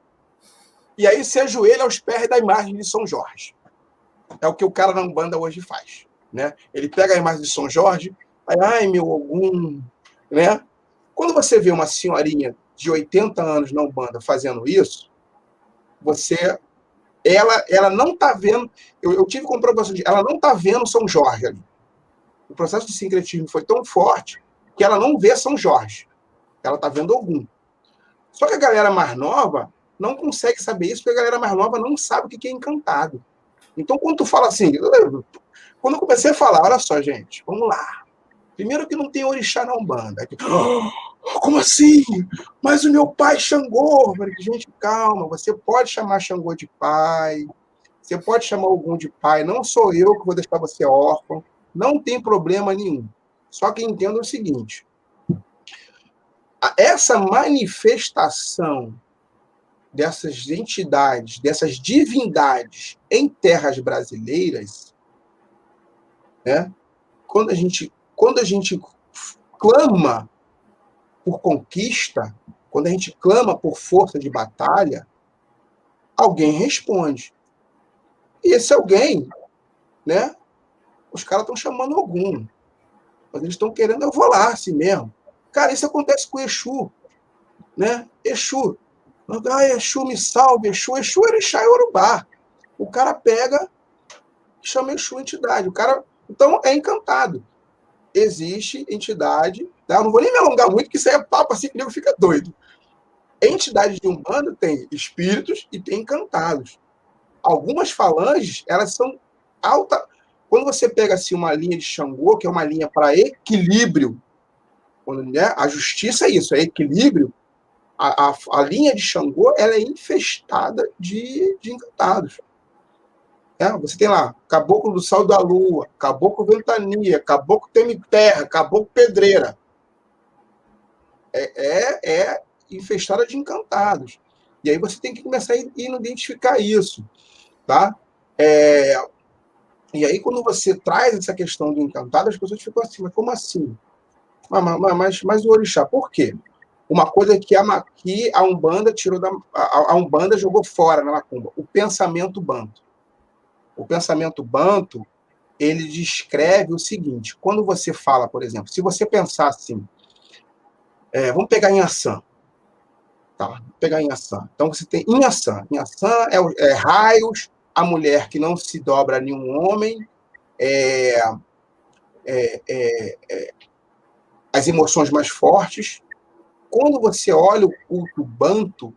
e aí se ajoelha aos pés da imagem de São Jorge. É o que o cara na Umbanda hoje faz, né? Ele pega a imagem de São Jorge, aí, ai, meu Ogum, né? Quando você vê uma senhorinha de 80 anos na Umbanda fazendo isso, ela não está vendo, eu tive comprovação de, ela não está vendo São Jorge ali. O processo de sincretismo foi tão forte que ela não vê São Jorge. Ela está vendo Ogum. Só que a galera mais nova não consegue saber isso, porque a galera mais nova não sabe o que é encantado. Então, quando tu fala assim, quando eu comecei a falar, olha só, gente, vamos lá. Primeiro que não tem orixá na Umbanda. Como assim? Mas o meu pai Xangô. Gente, calma, você pode chamar Xangô de pai, você pode chamar Ogum de pai, não sou eu que vou deixar você órfão, não tem problema nenhum. Só que entenda o seguinte, essa manifestação dessas entidades, dessas divindades em terras brasileiras, né? Quando a gente clama por conquista, quando a gente clama por força de batalha, alguém responde. E esse alguém, né? Os caras estão chamando Ogum. Mas eles estão querendo, eu vou lá assim mesmo. Cara, isso acontece com Exu, né? Exu. Exu me salve, Exu. Exu é orixá e Urubá. O cara pega e chama Exu entidade. O cara, então, é encantado. Existe entidade, tá? Eu não vou nem me alongar muito, que isso aí é papo assim que o nego fica doido. Entidade de Umbanda tem espíritos e tem encantados. Algumas falanges, elas são alta. Quando você pega assim, uma linha de Xangô, que é uma linha para equilíbrio, né? A justiça é isso, é equilíbrio. A linha de Xangô, ela é infestada de encantados. Você tem lá Caboclo do Sol da Lua, Caboclo Ventania, Caboclo Teme Terra, Caboclo Pedreira. É infestada de encantados. E aí você tem que começar a identificar isso. Tá? E aí, quando você traz essa questão do encantado, as pessoas ficam assim, mas como assim? Mas o orixá, por quê? Uma coisa que a Umbanda tirou a Umbanda jogou fora na macumba, o pensamento banto. O pensamento banto, ele descreve o seguinte, quando você fala, por exemplo, se você pensar assim, vamos pegar Inhaçã. Tá, vamos pegar Inhaçã. Então, você tem Inhaçã. Inhaçã é raios, a mulher que não se dobra a nenhum homem, as emoções mais fortes. Quando você olha o culto banto,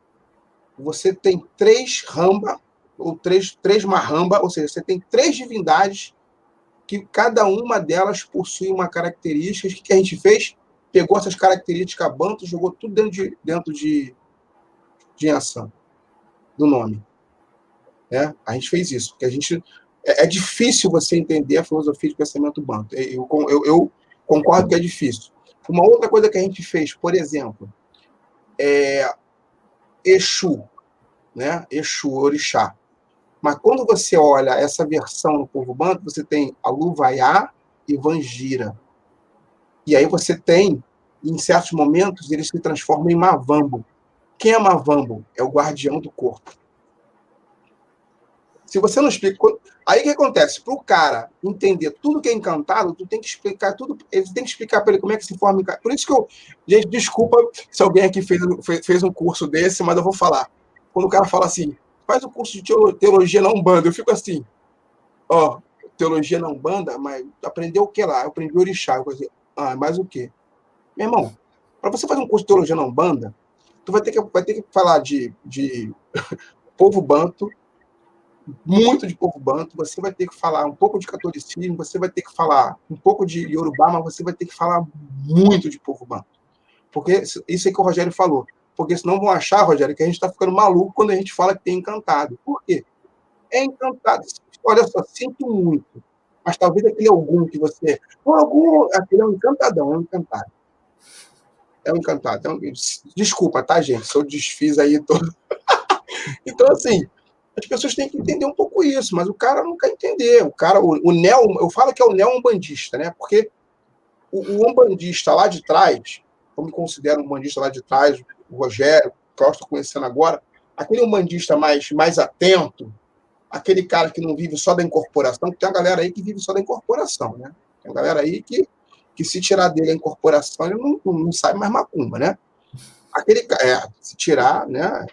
você tem 3 ramba, ou 3 marramba, ou seja, você tem 3 divindades que cada uma delas possui uma característica. O que a gente fez? Pegou essas características banto, jogou tudo dentro de ação do nome. A gente fez isso, porque a gente é difícil você entender a filosofia de pensamento banto. Eu concordo que é difícil. Uma outra coisa que a gente fez, por exemplo, Exu, né? Exu, orixá. Mas quando você olha essa versão no povo banto, você tem Aluvaiá e Vangira. E aí você tem, em certos momentos, eles se transformam em Mavambo. Quem é Mavambo? É o guardião do corpo. Se você não explica... Aí o que acontece? Para o cara entender tudo que é encantado, tu tem que explicar tudo. Ele tem que explicar para ele como é que se forma encantado. Por isso que eu... Gente, desculpa se alguém aqui fez um curso desse, mas eu vou falar. Quando o cara fala assim, faz um curso de teologia na Umbanda, eu fico assim, teologia na Umbanda, mas aprendeu o que lá? Eu aprendi orixá. Eu dizer, mais o quê? Meu irmão, para você fazer um curso de teologia na Umbanda, tu vai ter que falar de povo banto, muito de povo banto, você vai ter que falar um pouco de catolicismo, você vai ter que falar um pouco de Yorubá, mas você vai ter que falar muito de povo banto. Porque isso é que o Rogério falou. Porque senão vão achar, Rogério, que a gente está ficando maluco quando a gente fala que tem encantado. Por quê? É encantado. Olha só, sinto muito. Mas talvez aquele algum que você... aquele é um encantadão, é um encantado. É um encantado. Desculpa, tá, gente? Se eu desfiz aí todo... Então, assim, as pessoas têm que entender um pouco isso, mas o cara não quer entender. O neo... Eu falo que é o neo-umbandista, né? Porque o umbandista lá de trás, eu me considero um umbandista lá de trás, o Rogério, que eu estou conhecendo agora, aquele umbandista mais atento, aquele cara que não vive só da incorporação, porque tem uma galera aí que vive só da incorporação, né? Tem uma galera aí que se tirar dele a incorporação, ele não sabe mais macumba, né? Se tirar, né?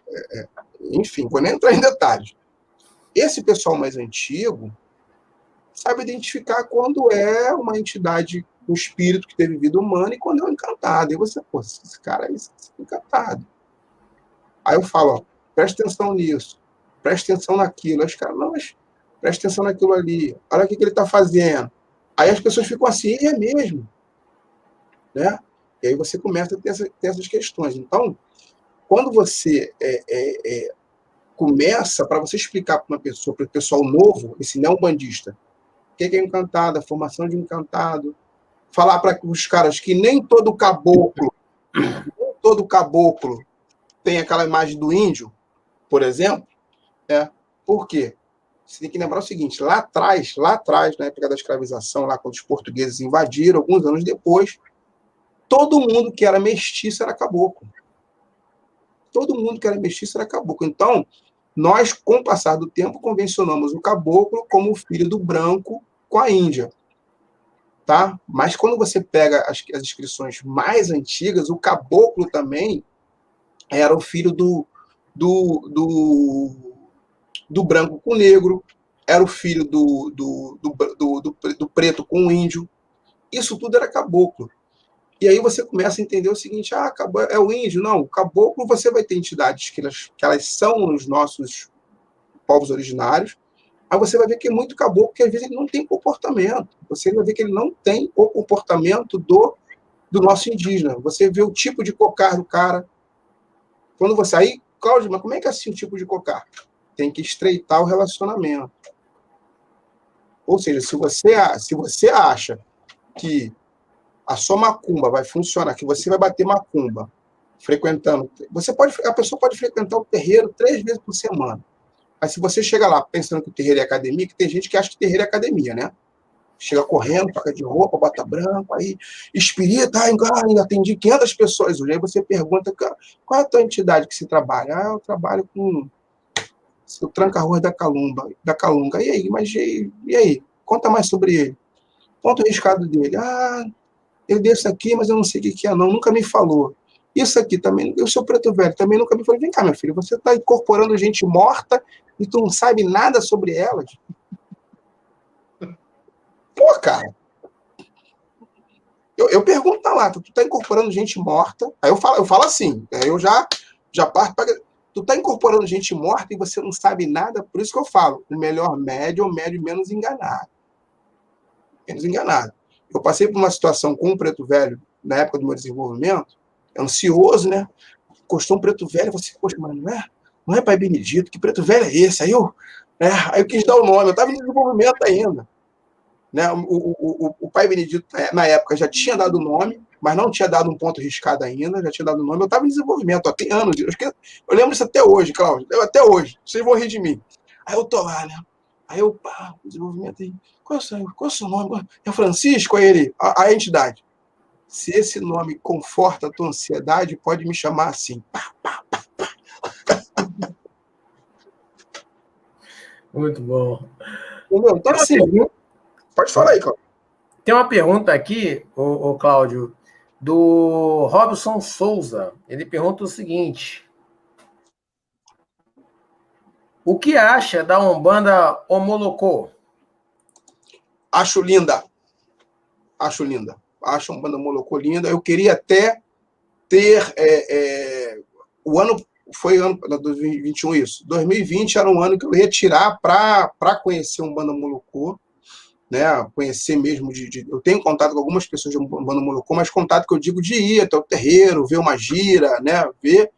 Enfim, vou nem entrar em detalhes. Esse pessoal mais antigo sabe identificar quando é uma entidade, um espírito que teve vida humana e quando é um encantado. E você, pô, esse cara aí é encantado. Aí eu falo, ó, presta atenção nisso, presta atenção naquilo. Aí os caras, não, mas presta atenção naquilo ali, olha o que ele está fazendo. Aí as pessoas ficam assim, é mesmo. Né? E aí você começa a ter essas questões. Então, quando você começa, para você explicar para uma pessoa, para o pessoal novo, esse neobandista, o que é encantado, a formação de encantado, falar para os caras que nem todo caboclo tem aquela imagem do índio, por exemplo, por quê? Você tem que lembrar o seguinte, lá atrás, na época da escravização, lá quando os portugueses invadiram, alguns anos depois, todo mundo que era mestiço era caboclo. Todo mundo que era mestiço era caboclo. Então, nós, com o passar do tempo, convencionamos o caboclo como o filho do branco com a Índia. Tá? Mas quando você pega as inscrições mais antigas, o caboclo também era o filho do branco com o negro, era o filho do preto com o índio. Isso tudo era caboclo. E aí você começa a entender o seguinte, é o índio. Não, o caboclo você vai ter entidades que elas são os nossos povos originários, aí você vai ver que é muito caboclo, que às vezes ele não tem comportamento. Você vai ver que ele não tem o comportamento do nosso indígena. Você vê o tipo de cocar do cara. Quando você... Aí, Cláudio, mas como é que é assim o tipo de cocar? Tem que estreitar o relacionamento. Ou seja, se você acha que a sua macumba vai funcionar, que você vai bater macumba frequentando... A pessoa pode frequentar o terreiro 3 vezes por semana. Mas se você chega lá pensando que o terreiro é academia, que tem gente que acha que terreiro é academia, né? Chega correndo, paga de roupa, bota branco, aí espírita, ainda atendi 500 pessoas hoje. Aí você pergunta, qual é a tua entidade que você trabalha? Eu trabalho com o tranca-rua da Calunga. E aí, e aí? Conta mais sobre ele. Conta o riscado dele. Ele deu isso aqui, mas eu não sei o que é, não. Nunca me falou. Isso aqui também, eu sou preto velho, também nunca me falou. Vem cá, meu filho, você está incorporando gente morta e tu não sabe nada sobre elas? Pô, cara. Eu pergunto lá, tu tá incorporando gente morta, aí eu falo assim, aí eu já parto para... Tu tá incorporando gente morta e você não sabe nada, por isso que eu falo, o melhor médio é o médio menos enganado. Menos enganado. Eu passei por uma situação com um preto velho, na época do meu desenvolvimento, ansioso, né? Encostou um preto velho, você, poxa, mas não é Pai Benedito, que preto velho é esse? Aí eu quis dar o nome, eu estava em desenvolvimento ainda. Né? O Pai Benedito, na época, já tinha dado o nome, mas não tinha dado um ponto riscado ainda, já tinha dado o nome, eu estava em desenvolvimento, tem anos, eu lembro isso até hoje, Cláudio, até hoje, vocês vão rir de mim. Aí eu tô lá, né? Aí eu, desenvolvimento aí, qual é o seu nome? É Francisco? Aí ele, a entidade. Se esse nome conforta a tua ansiedade, pode me chamar assim. Muito bom. Entendeu? Então, assim, pode falar aí, Cláudio. Tem uma pergunta aqui, o Cláudio, do Robson Souza. Ele pergunta o seguinte: o que acha da Umbanda Omolocô? Acho linda. Acho a Umbanda Omolocô linda. Eu queria até ter... o ano... Foi ano 2021 isso. 2020 era um ano que eu ia tirar para conhecer a Umbanda Omolocô, né? Conhecer mesmo eu tenho contato com algumas pessoas de Umbanda Omolocô, mas contato que eu digo de ir até o terreiro, ver uma gira, né? Ver...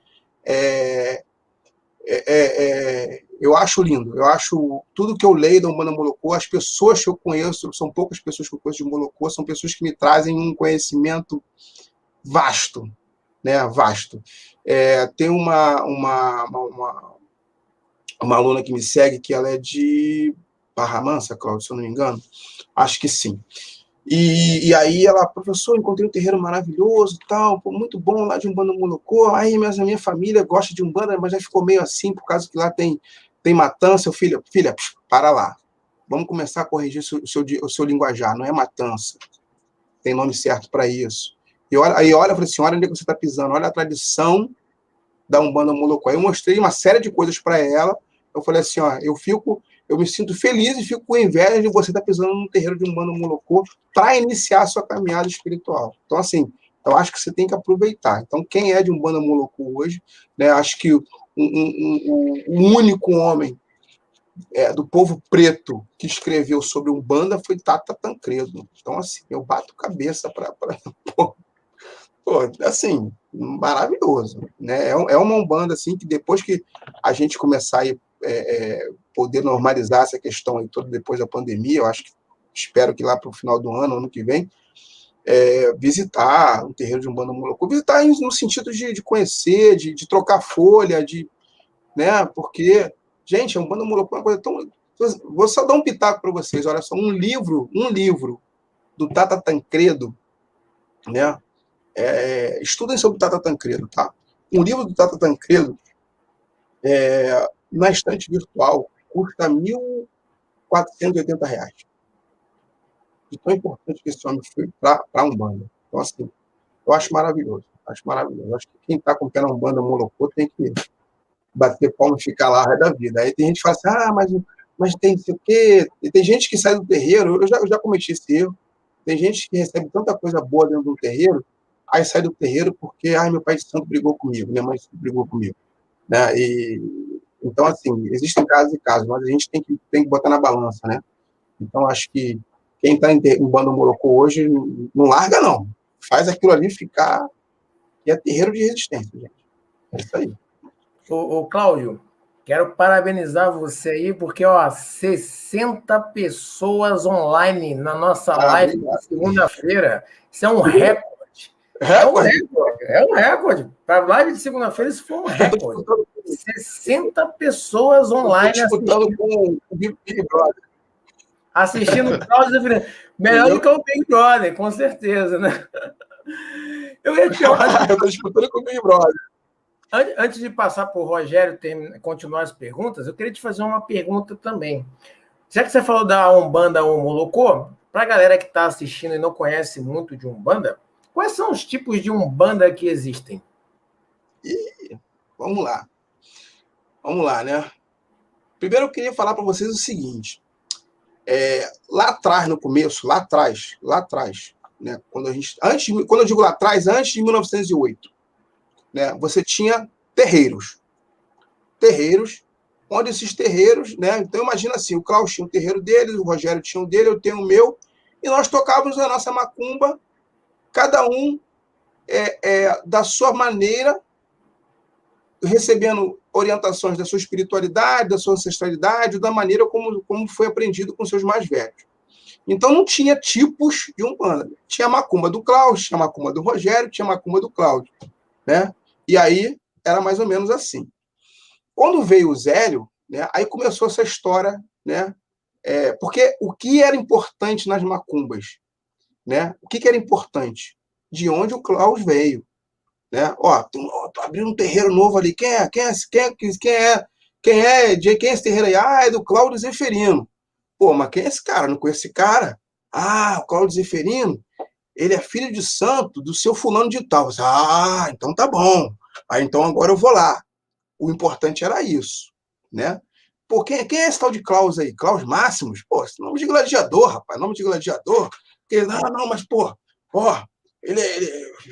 eu acho lindo. Eu acho tudo que eu leio da Umbanda Omolocô, as pessoas que eu conheço, são poucas pessoas que eu conheço de Omolocô, são pessoas que me trazem um conhecimento vasto, né? Vasto. Tem uma aluna que me segue, que ela é de Barra Mansa, Cláudio, se eu não me engano. Acho que sim. E aí ela, professor, encontrei um terreiro maravilhoso, tal, pô, muito bom lá de Umbanda Molocô. Aí a minha família gosta de Umbanda, mas já ficou meio assim, por causa que lá tem matança. Filha, para lá. Vamos começar a corrigir o seu linguajar, não é matança. Tem nome certo para isso. Aí olha, eu falei assim, olha onde você está pisando, olha a tradição da Umbanda Molocô. Aí eu mostrei uma série de coisas para ela. Eu falei assim, ó, eu me sinto feliz e fico com inveja de você estar pisando no terreiro de Umbanda Molocô para iniciar a sua caminhada espiritual. Então, assim, eu acho que você tem que aproveitar. Então, quem é de Umbanda Molocô hoje, né, acho que o único homem do povo preto que escreveu sobre Umbanda foi Tata Tancredo. Então, assim, eu bato cabeça para pô, assim, maravilhoso, né? É uma Umbanda, assim, que depois que a gente começar a poder normalizar essa questão aí toda depois da pandemia, eu acho que, espero que lá para o final do ano que vem, visitar um terreiro de Umbanda Molocô, visitar no sentido de conhecer, de trocar folha, né? Porque, gente, a Umbanda Molocô é uma coisa tão... Vou só dar um pitaco para vocês, olha só, um livro do Tata Tancredo, né? Estudem sobre o Tata Tancredo, tá? Um livro do Tata Tancredo, na estante virtual, custa R$ 1.480. De tão importante que esse homem foi para a Umbanda. Então, assim, eu acho maravilhoso. Acho maravilhoso. Acho que quem está com o pé na Umbanda Molocô tem que bater palma e ficar lá a resto da vida. Aí tem gente que fala assim, mas tem não sei o quê. E tem gente que sai do terreiro, eu já cometi esse erro. Tem gente que recebe tanta coisa boa dentro do terreiro, aí sai do terreiro porque, meu pai de santo brigou comigo, minha mãe brigou comigo, né? Então, assim, existem casos e casos, mas a gente tem que botar na balança, né? Então, acho que quem está em Umbanda Molocô hoje não larga, não. Faz aquilo ali ficar, e é terreiro de resistência, gente. É isso aí. Ô, Cláudio, quero parabenizar você aí, porque 60 pessoas online na nossa live de segunda-feira. Isso é um recorde. É um recorde. Para a live de segunda-feira, isso foi um recorde. 60 pessoas online disputando com o Big Brother. Assistindo o Cláudio, melhor do que o Big Brother, com certeza, né? Eu ia te perguntar. Eu estou disputando com o Big Brother. Antes de passar para o Rogério continuar as perguntas, eu queria te fazer uma pergunta também. Já que você falou da Umbanda ou Molocô, para a galera que está assistindo e não conhece muito de Umbanda, quais são os tipos de Umbanda que existem? Vamos lá. Vamos lá, né? Primeiro eu queria falar para vocês o seguinte. Lá atrás, no começo, lá atrás, né? Quando eu digo lá atrás, antes de 1908, né? Você tinha terreiros, onde esses terreiros, né? Então imagina assim, o Klaus tinha um terreiro dele, o Rogério tinha um dele, eu tenho o meu, e nós tocávamos a nossa macumba, cada um da sua maneira, recebendo orientações da sua espiritualidade, da sua ancestralidade, da maneira como foi aprendido com seus mais velhos. Então não tinha tipos de Umbanda. Tinha a macumba do Klaus, tinha a macumba do Rogério, tinha a macumba do Cláudio, né? E aí era mais ou menos assim. Quando veio o Zélio, né, aí começou essa história, né? Porque o que era importante nas macumbas, né? O que era importante? De onde o Klaus veio, né? Tô abrindo um terreiro novo ali. Quem é esse terreiro aí? É do Cláudio Zeferino. Pô, mas quem é esse cara? Não conheço esse cara. O Cláudio Zeferino, ele é filho de santo do seu fulano de tal. Então tá bom. Então agora eu vou lá. O importante era isso, né? Pô, quem é esse tal de Klaus aí? Klaus Máximos? Pô, esse nome de gladiador, rapaz. Nome de gladiador. Mas, ele é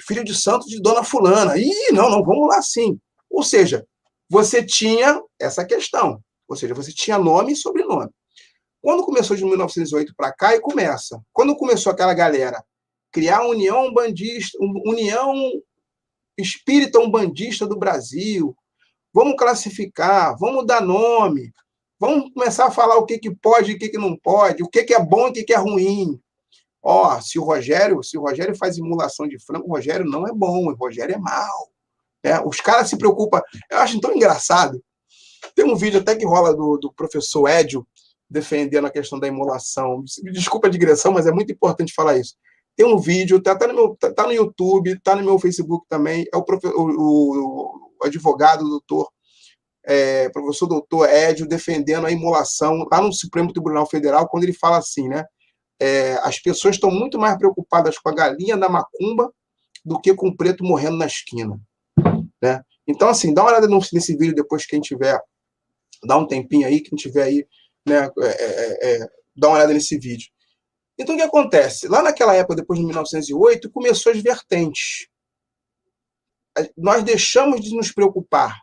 filho de santo de dona fulana. Não, vamos lá sim. Ou seja, você tinha essa questão. Ou seja, você tinha nome e sobrenome. Quando começou de 1908 para cá, e começa. Quando começou aquela galera criar a União Espírita Umbandista do Brasil, vamos classificar, vamos dar nome, vamos começar a falar o que pode e o que não pode, o que é bom e o que é ruim. Se o Rogério faz emulação de frango, o Rogério não é bom, o Rogério é mau. Os caras se preocupam. Eu acho tão engraçado. Tem um vídeo até que rola do professor Édio, defendendo a questão da imolação. Desculpa a digressão, mas é muito importante falar isso. Tem um vídeo, tá no YouTube, tá no meu Facebook também, é o advogado, doutor, professor doutor Edio, defendendo a imolação lá no Supremo Tribunal Federal, quando ele fala assim, né? As pessoas estão muito mais preocupadas com a galinha da macumba do que com o preto morrendo na esquina, né? Então, assim, dá uma olhada nesse vídeo depois, quem tiver, dá um tempinho aí, quem tiver aí, né, dá uma olhada nesse vídeo. Então, o que acontece? Lá naquela época, depois de 1908, começou as vertentes. Nós deixamos de nos preocupar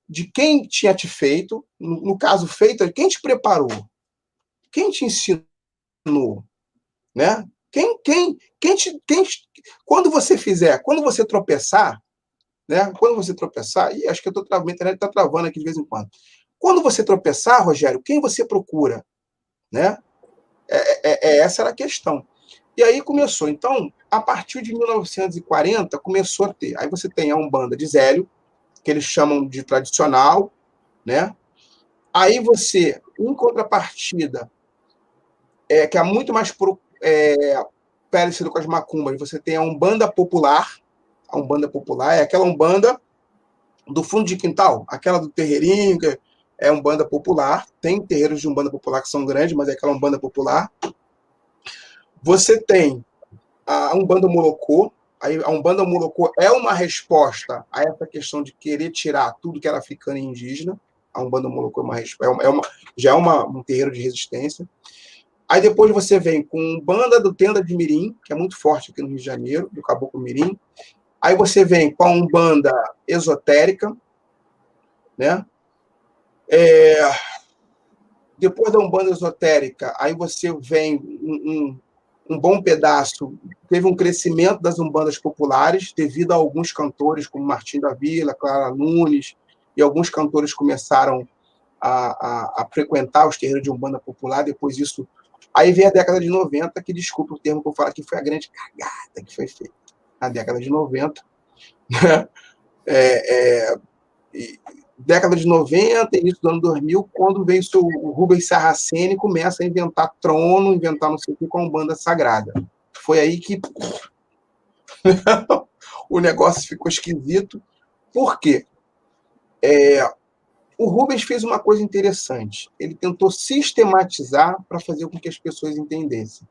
de quem tinha te feito, no caso feito, quem te preparou, quem te ensinou, né? Quando você tropeçar, né? Quando você tropeçar, e acho que a internet está travando aqui de vez em quando. Quando você tropeçar, Rogério, quem você procura, né? Essa era a questão. E aí começou. Então, a partir de 1940, começou a ter. Aí você tem a Umbanda de Zélio, que eles chamam de tradicional, né? Aí você, em contrapartida, que é muito mais parecido com as macumbas, você tem a Umbanda popular. A Umbanda popular é aquela Umbanda do fundo de quintal, aquela do terreirinho, que é Umbanda popular. Tem terreiros de Umbanda popular que são grandes, mas é aquela Umbanda popular. Você tem a Umbanda Molocô. Aí a Umbanda Molocô é uma resposta a essa questão de querer tirar tudo que era africano e indígena. A Umbanda Molocô já é um terreiro de resistência. Aí depois você vem com Umbanda do Tenda de Mirim, que é muito forte aqui no Rio de Janeiro, do Caboclo Mirim. Aí você vem com a Umbanda esotérica, né? Depois da Umbanda esotérica, aí você vem um bom pedaço, teve um crescimento das umbandas populares, devido a alguns cantores, como Martim da Vila, Clara Nunes, e alguns cantores começaram a frequentar os terreiros de umbanda popular. Depois disso, aí vem a década de 90, que, desculpa o termo que eu falo aqui, foi a grande cagada que foi feita. Na década de 90, né? Década de 90, início do ano 2000, quando veio o Rubens Sarraceni, começa a inventar trono, inventar não sei o que, com a Umbanda Sagrada. Foi aí que o negócio ficou esquisito. Por quê? O Rubens fez uma coisa interessante. Ele tentou sistematizar para fazer com que as pessoas entendessem.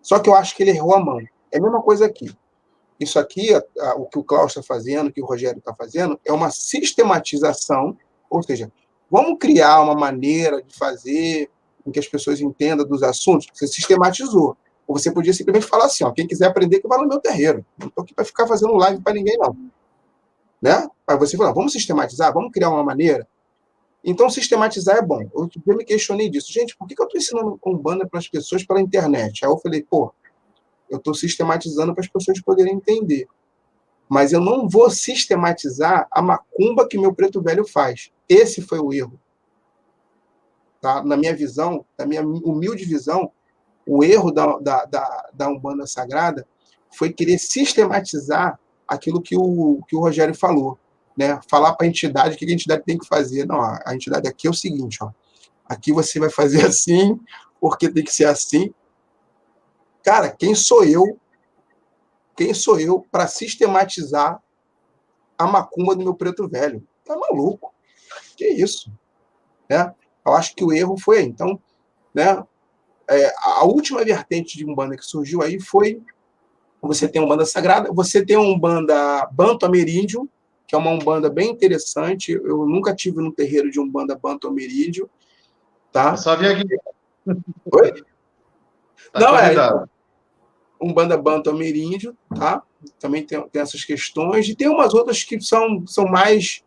Só que eu acho que ele errou a mão. É a mesma coisa aqui. Isso aqui, o que o Klaus está fazendo, o que o Rogério está fazendo, é uma sistematização, ou seja, vamos criar uma maneira de fazer com que as pessoas entendam dos assuntos. Você sistematizou. Ou você podia simplesmente falar assim, ó, quem quiser aprender, que vá no meu terreiro. Não estou aqui para ficar fazendo live para ninguém, não. Né? Aí você falou, vamos sistematizar, vamos criar uma maneira. Então, sistematizar é bom. Eu me questionei disso. Gente, por que eu estou ensinando Umbanda para as pessoas pela internet? Aí eu falei, eu estou sistematizando para as pessoas poderem entender. Mas eu não vou sistematizar a macumba que meu preto velho faz. Esse foi o erro. Tá? Na minha visão, na minha humilde visão, o erro da Umbanda Sagrada foi querer sistematizar aquilo que o Rogério falou. Né? Falar para a entidade o que a entidade tem que fazer. Não, a entidade aqui é o seguinte, ó, aqui você vai fazer assim, porque tem que ser assim. Cara, quem sou eu para sistematizar a macumba do meu preto velho? Tá maluco? Que isso? Né? Eu acho que o erro foi aí. Então, né, a última vertente de Umbanda que surgiu aí foi, você tem uma Umbanda Sagrada, você tem uma Umbanda Banto Ameríndio, que é uma Umbanda bem interessante. Eu nunca tive no terreiro de Umbanda Banto Ameríndio. Tá? Eu só vi aqui. Oi? Tá não, convidado. Umbanda Banto Ameríndio, tá? Também tem essas questões. E tem umas outras que são mais,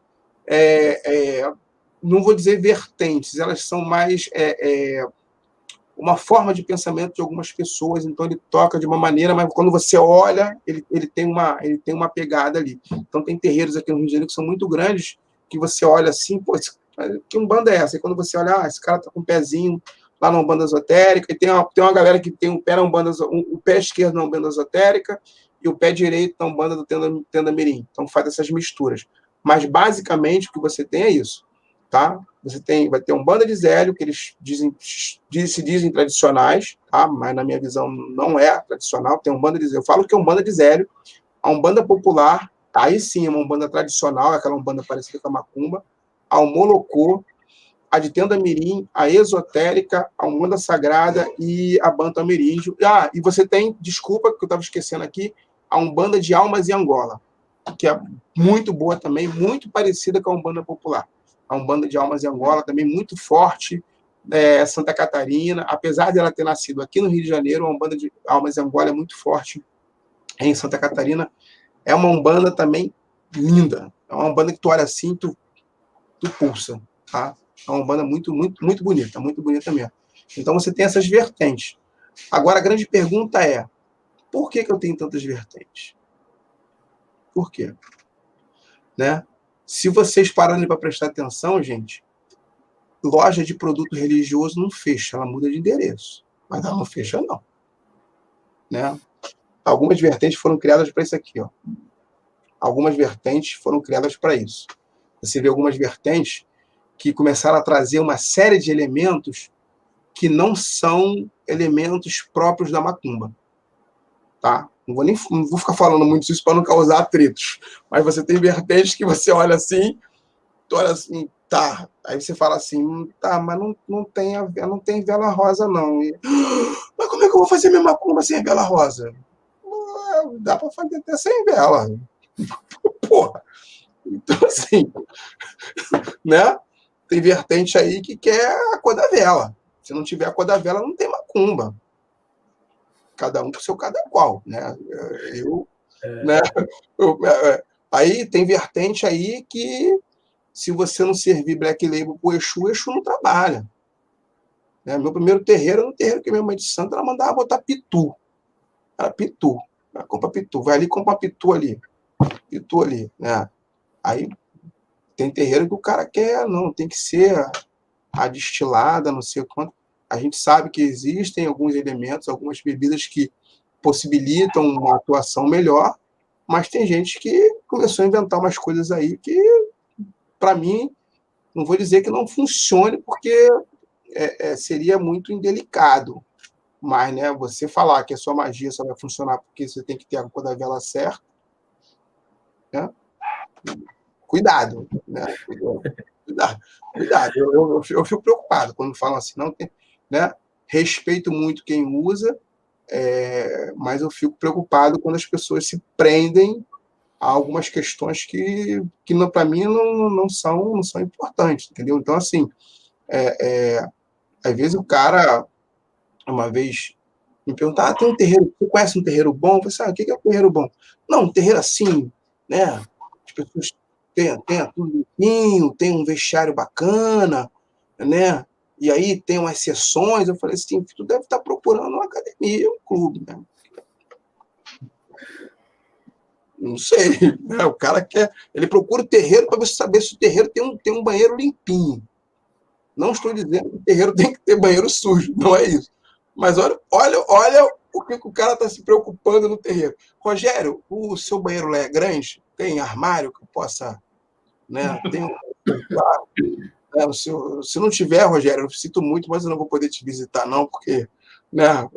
não vou dizer vertentes, elas são mais uma forma de pensamento de algumas pessoas. Então ele toca de uma maneira, mas quando você olha, ele tem uma pegada ali. Então tem terreiros aqui no Rio de Janeiro que são muito grandes, que você olha assim, pô, que Umbanda é essa? E quando você olha, esse cara tá com um pezinho lá na Umbanda Esotérica, e tem uma galera que tem um pé na Umbanda, o pé esquerdo na Umbanda Esotérica e o pé direito na Umbanda do Tenda Mirim. Então faz essas misturas. Mas basicamente o que você tem é isso. tá? Vai ter Umbanda de Zélio, que eles se dizem tradicionais, tá? Mas na minha visão não é tradicional. Tem Umbanda de Zélio. Eu falo que é Umbanda de Zélio. A Umbanda popular, aí sim é uma Umbanda tradicional, aquela Umbanda parecida com a Macumba. A Molocô, a de Tenda Mirim, a Esotérica, a Umbanda Sagrada e a Banta Ameríndio. E você tem, desculpa que eu estava esquecendo aqui, a Umbanda de Almas e Angola, que é muito boa também, muito parecida com a Umbanda popular. A Umbanda de Almas e Angola também muito forte, Santa Catarina, apesar de ela ter nascido aqui no Rio de Janeiro, a Umbanda de Almas e Angola é muito forte em Santa Catarina. É uma Umbanda também linda. É uma Umbanda que tu olha assim, tu pulsa, tá? É uma Umbanda muito, muito, muito bonita mesmo. Então você tem essas vertentes. Agora a grande pergunta é, por que eu tenho tantas vertentes? Por quê? Né? Se vocês pararem para prestar atenção, gente, loja de produto religioso não fecha, ela muda de endereço. Mas ela não fecha, não. Né? Algumas vertentes foram criadas para isso aqui, ó. Algumas vertentes foram criadas para isso. Você vê algumas vertentes que começaram a trazer uma série de elementos que não são elementos próprios da macumba. Tá? Não vou ficar falando muito isso para não causar atritos. Mas você tem vertentes que você olha assim, tá. Aí você fala assim, tá, mas não tem vela rosa, não. Mas como é que eu vou fazer minha macumba sem vela rosa? Dá para fazer até sem vela. Porra. Então, assim, né? Tem vertente aí que quer a cor da vela. Se não tiver a cor da vela, não tem macumba. Cada um com seu cada qual, né? Né? Aí tem vertente aí que se você não servir Black Label pro Exu, o Exu não trabalha. Né? Meu primeiro terreiro era um terreiro que minha mãe de santo, ela mandava botar pitu. Era pitu. Ela compra pitu. Vai ali e compra pitu ali. Pitu ali, né? Aí tem terreiro que o cara quer, não, tem que ser a destilada, não sei quanto. A gente sabe que existem alguns elementos, algumas bebidas que possibilitam uma atuação melhor, mas tem gente que começou a inventar umas coisas aí que, para mim, não vou dizer que não funcione, porque seria muito indelicado. Mas, né, você falar que a sua magia só vai funcionar porque você tem que ter a cor da vela certa, né? Cuidado, né? Cuidado. Eu fico preocupado quando falam assim, não tem, né? Respeito muito quem usa, mas eu fico preocupado quando as pessoas se prendem a algumas questões que para mim não são importantes, entendeu? Então, assim, às vezes o cara, uma vez, me pergunta, tem um terreiro, você conhece um terreiro bom? Eu falei assim, o que é um terreiro bom? Não, um terreiro assim, né? As pessoas têm tudo limpinho, tem um vestiário bacana, né? E aí tem umas sessões. Eu falei assim, tu deve estar procurando uma academia, um clube, né? Não sei, né? O cara ele procura o terreiro para saber se o terreiro tem um banheiro limpinho. Não estou dizendo que o terreiro tem que ter banheiro sujo, não é isso. Mas olha o que o cara está se preocupando no terreiro. Rogério, o seu banheiro lá é grande? Tem armário que eu possa, né? Tem se não tiver, Rogério, eu sinto muito, mas eu não vou poder te visitar, não, porque, né?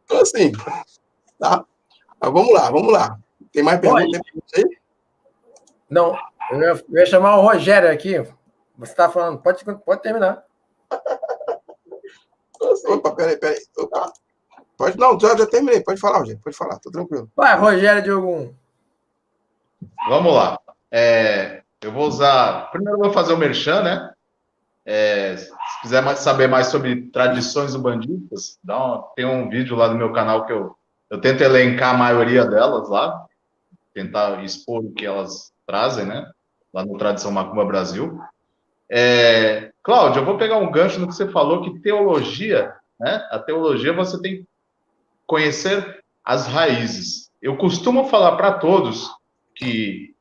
Então, assim, tá? Mas vamos lá. Tem mais perguntas aí? Não, eu ia chamar o Rogério aqui. Você está falando, pode terminar. Opa, peraí. Opa. Não, já terminei. Pode falar, Rogério. Pode falar, tô tranquilo. Vai, Rogério Diogo. Vamos lá. Eu vou usar... Primeiro eu vou fazer o merchan, né? Se quiser saber mais sobre tradições umbandistas, tem um vídeo lá no meu canal que eu tento elencar a maioria delas lá, tentar expor o que elas trazem, né? Lá no Tradição Macumba Brasil. Cláudio, eu vou pegar um gancho no que você falou, que teologia, né? A teologia você tem que conhecer as raízes. Eu costumo falar para todos que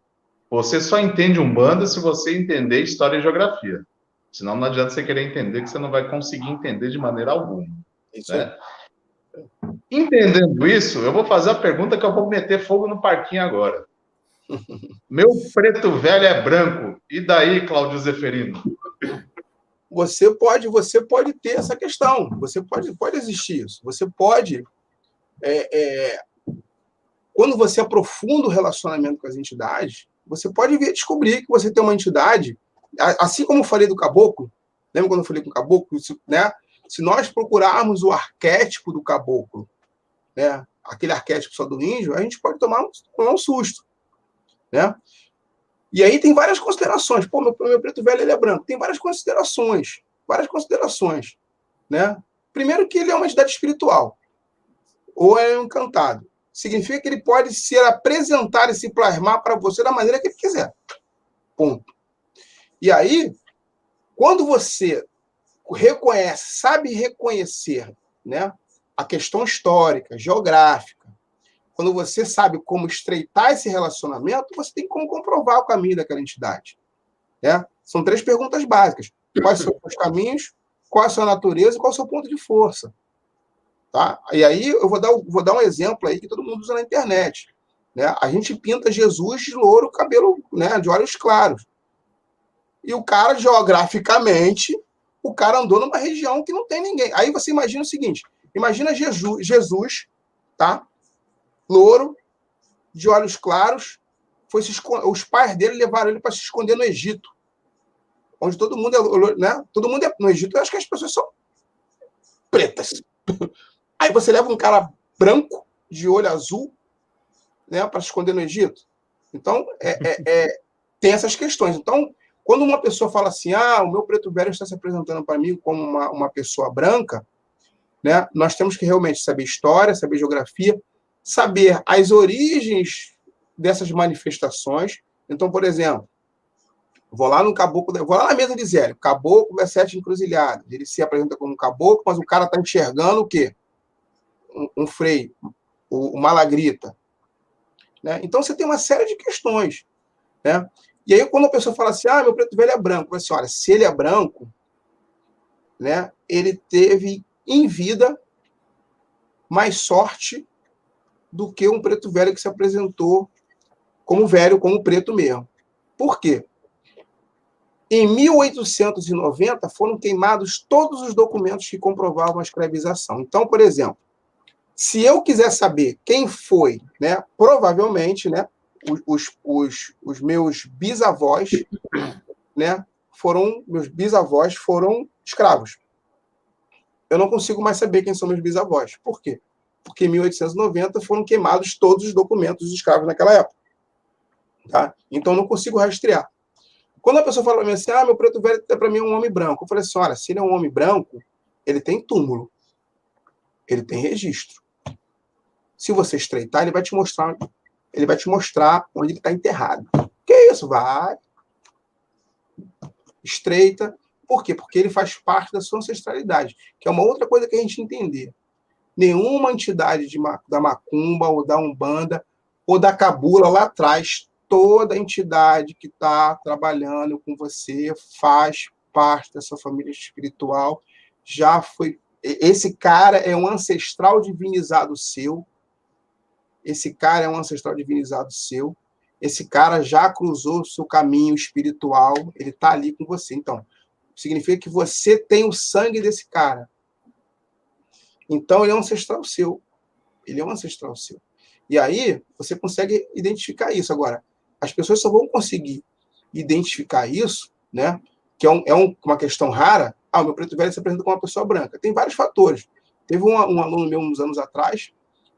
você só entende Umbanda se você entender história e geografia. Senão não adianta você querer entender, que você não vai conseguir entender de maneira alguma. Isso né? Entendendo isso, eu vou fazer a pergunta que eu vou meter fogo no parquinho agora. Meu preto velho é branco. E daí, Cláudio Zeferino? Você pode ter essa questão. Você pode existir isso. Você pode... quando você aprofunda o relacionamento com as entidades, você pode descobrir que você tem uma entidade, assim como eu falei do caboclo, lembra quando eu falei com o caboclo? Né? Se nós procurarmos o arquétipo do caboclo, né? Aquele arquétipo só do índio, a gente pode tomar um susto. Né? E aí tem várias considerações. Pô, meu preto velho ele é branco. Tem várias considerações. Né? Primeiro que ele é uma entidade espiritual, ou é um encantado. Significa que ele pode se apresentar e se plasmar para você da maneira que ele quiser. Ponto. E aí, quando você reconhece, sabe reconhecer, né, a questão histórica, geográfica, quando você sabe como estreitar esse relacionamento, você tem como comprovar o caminho daquela entidade. Né? São 3 perguntas básicas. Quais são os caminhos, qual é a sua natureza e qual é o seu ponto de força. Tá? E aí eu vou dar um exemplo aí que todo mundo usa na internet. Né? A gente pinta Jesus de louro, cabelo, né, de olhos claros. E o cara, geograficamente, o cara andou numa região que não tem ninguém. Aí você imagina o seguinte, imagina Jesus, tá? Louro, de olhos claros, os pais dele levaram ele para se esconder no Egito, onde todo mundo é, né? Todo mundo é, no Egito, eu acho que as pessoas são pretas. Aí você leva um cara branco, de olho azul, né, para se esconder no Egito. Então, tem essas questões. Então, quando uma pessoa fala assim, o meu preto velho está se apresentando para mim como uma pessoa branca, né, nós temos que realmente saber história, saber geografia, saber as origens dessas manifestações. Então, por exemplo, vou lá na mesa de Zélio, caboclo das 7 encruzilhadas. Ele se apresenta como um caboclo, mas o cara está enxergando o quê? Um freio, o malagrita. Né? Então, você tem uma série de questões. Né? E aí, quando a pessoa fala assim, meu preto velho é branco, assim, olha, se ele é branco, né, ele teve em vida mais sorte do que um preto velho que se apresentou como velho, como preto mesmo. Por quê? Em 1890, foram queimados todos os documentos que comprovavam a escravização. Então, por exemplo, se eu quiser saber quem foi, né, provavelmente, né, os meus bisavós, né, meus bisavós foram escravos. Eu não consigo mais saber quem são meus bisavós. Por quê? Porque em 1890 foram queimados todos os documentos dos escravos naquela época. Tá? Então, eu não consigo rastrear. Quando a pessoa fala para mim assim, meu preto velho é para mim um homem branco, eu falei assim, olha, se ele é um homem branco, ele tem túmulo. Ele tem registro. Se você estreitar, ele vai te mostrar onde ele está enterrado. Que isso? Vai. Estreita. Por quê? Porque ele faz parte da sua ancestralidade, que é uma outra coisa que a gente entender. Nenhuma entidade da macumba, ou da umbanda, ou da cabula lá atrás, toda entidade que está trabalhando com você faz parte da sua família espiritual. Já foi. Esse cara é um ancestral divinizado seu. Esse cara é um ancestral divinizado seu. Esse cara já cruzou o seu caminho espiritual. Ele está ali com você. Então, significa que você tem o sangue desse cara. Então, ele é um ancestral seu. Ele é um ancestral seu. E aí, você consegue identificar isso. Agora, as pessoas só vão conseguir identificar isso, né? Que uma questão rara. O meu preto velho se apresenta como uma pessoa branca. Tem vários fatores. Teve um aluno meu, uns anos atrás,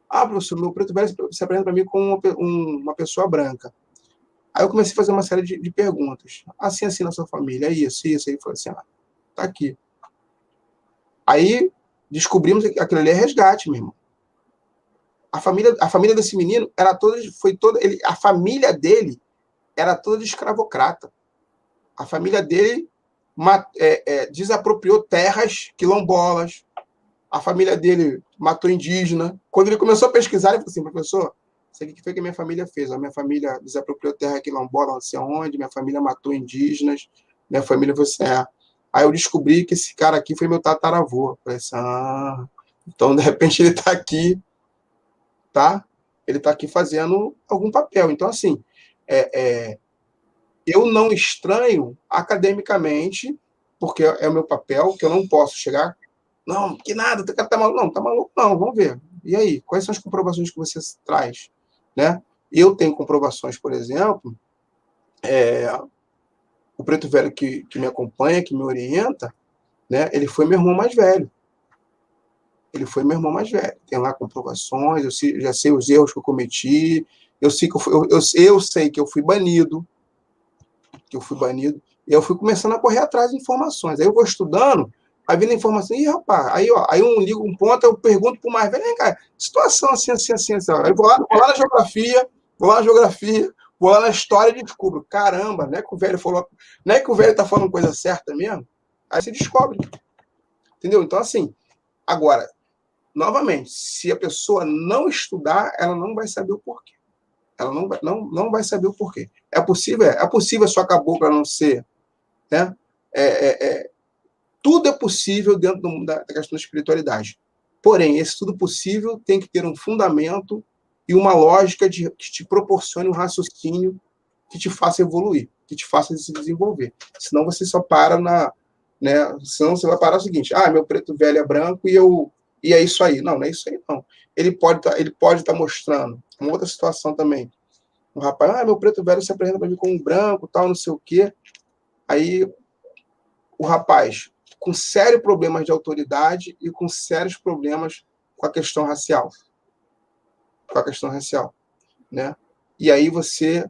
professor, meu preto velho se apresenta para mim como uma pessoa branca. Aí eu comecei a fazer uma série de perguntas. Assim na sua família, é isso. Aí ele falou assim, tá aqui. Aí descobrimos que aquilo ali é resgate, meu irmão. A família desse menino a família dele era toda de escravocrata. A família dele desapropriou terras quilombolas. A família dele matou indígena. Quando ele começou a pesquisar, ele falou assim, professor, isso aqui que foi que a minha família fez. A minha família desapropriou terra quilombola, não sei onde, minha família matou indígenas, minha família você é. Aí eu descobri que esse cara aqui foi meu tataravô. Eu falei assim, então de repente ele está aqui, tá? Ele está aqui fazendo algum papel. Então, assim, Eu não estranho academicamente, porque é o meu papel, que eu não posso chegar. Não, que nada, o cara tá maluco. Não, tá maluco, não, vamos ver. E aí, quais são as comprovações que você traz? Né? Eu tenho comprovações, por exemplo, o preto velho que me acompanha, que me orienta, né? Ele foi meu irmão mais velho. Ele foi meu irmão mais velho. Tem lá comprovações, já sei os erros que eu cometi, eu sei que eu fui banido, e eu fui começando a correr atrás de informações. Aí eu vou estudando, aí vindo a informação, ih, rapaz, aí eu ligo um ponto, eu pergunto pro mais velho, vem cá, situação assim. Aí eu vou lá na geografia, vou lá na história e descubro, caramba, não é que o velho falou, não é que o velho tá falando coisa certa mesmo? Aí você descobre. Entendeu? Então, assim, agora, novamente, se a pessoa não estudar, ela não vai saber o porquê. Ela não vai saber o porquê. É possível a sua cabocla não ser, né? Tudo é possível dentro da questão da espiritualidade. Porém, esse tudo possível tem que ter um fundamento e uma lógica que te proporcione um raciocínio que te faça evoluir, que te faça se desenvolver. Senão você só para né? Senão você vai parar o seguinte: meu preto velho é branco e é isso aí. Não é isso aí, não. Ele pode estar mostrando uma outra situação também. Um rapaz, meu preto velho se apresenta para mim como um branco, tal, não sei o quê. Aí o rapaz com sérios problemas de autoridade e com sérios problemas com a questão racial. Né? E aí você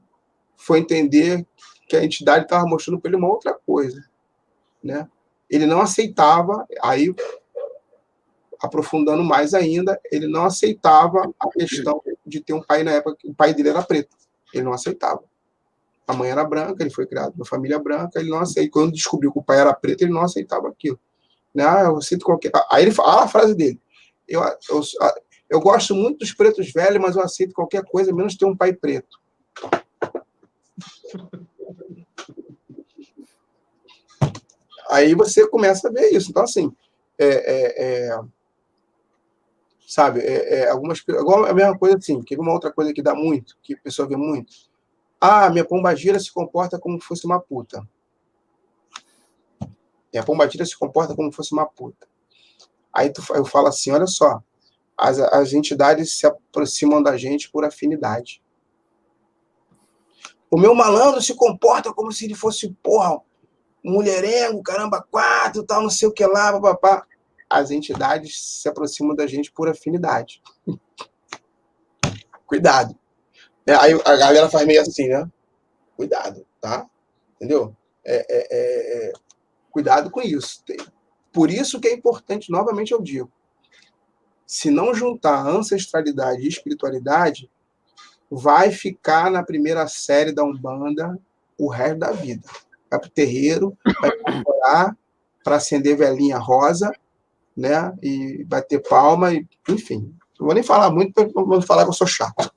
foi entender que a entidade estava mostrando para ele uma outra coisa, né? Ele não aceitava, aí aprofundando mais ainda, ele não aceitava a questão de ter um pai na época, o pai dele era preto. Ele não aceitava. A mãe era branca, ele foi criado numa família branca, ele não aceitava. Quando descobriu que o pai era preto, ele não aceitava aquilo. Eu aceito qualquer... Aí ele fala a frase dele. Eu gosto muito dos pretos velhos, mas eu aceito qualquer coisa, menos ter um pai preto. Aí você começa a ver isso. Então, assim, sabe, igual a mesma coisa assim, que uma outra coisa que dá muito, que a pessoa vê muito. Minha pombagira se comporta como se fosse uma puta. Minha pombagira se comporta como se fosse uma puta. Aí eu falo assim, olha só, as entidades se aproximam da gente por afinidade. O meu malandro se comporta como se ele fosse, porra, mulherengo, caramba, 4, tal, não sei o que lá, papapá. As entidades se aproximam da gente por afinidade. Cuidado. Aí a galera faz meio assim, né? Cuidado, tá? Entendeu? Cuidado com isso. Por isso que é importante, novamente eu digo, se não juntar ancestralidade e espiritualidade, vai ficar na primeira série da Umbanda o resto da vida. Vai pro terreiro, vai orar para acender velhinha rosa, né? E bater palma, enfim. Não vou nem falar muito, para não falar que eu sou chato.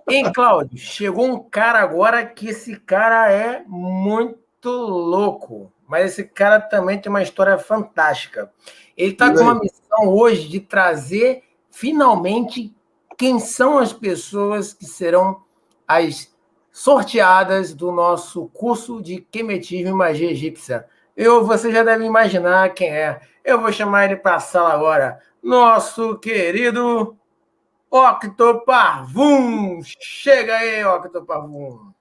Hein, Cláudio? Chegou um cara agora que esse cara é muito louco, mas esse cara também tem uma história fantástica. Ele está com uma missão hoje de trazer, finalmente, quem são as pessoas que serão as sorteadas do nosso curso de Quemetismo e Magia Egípcia. Você já deve imaginar quem é. Eu vou chamar ele para a sala agora. Nosso querido Octoparvum! Chega aí, Octoparvum!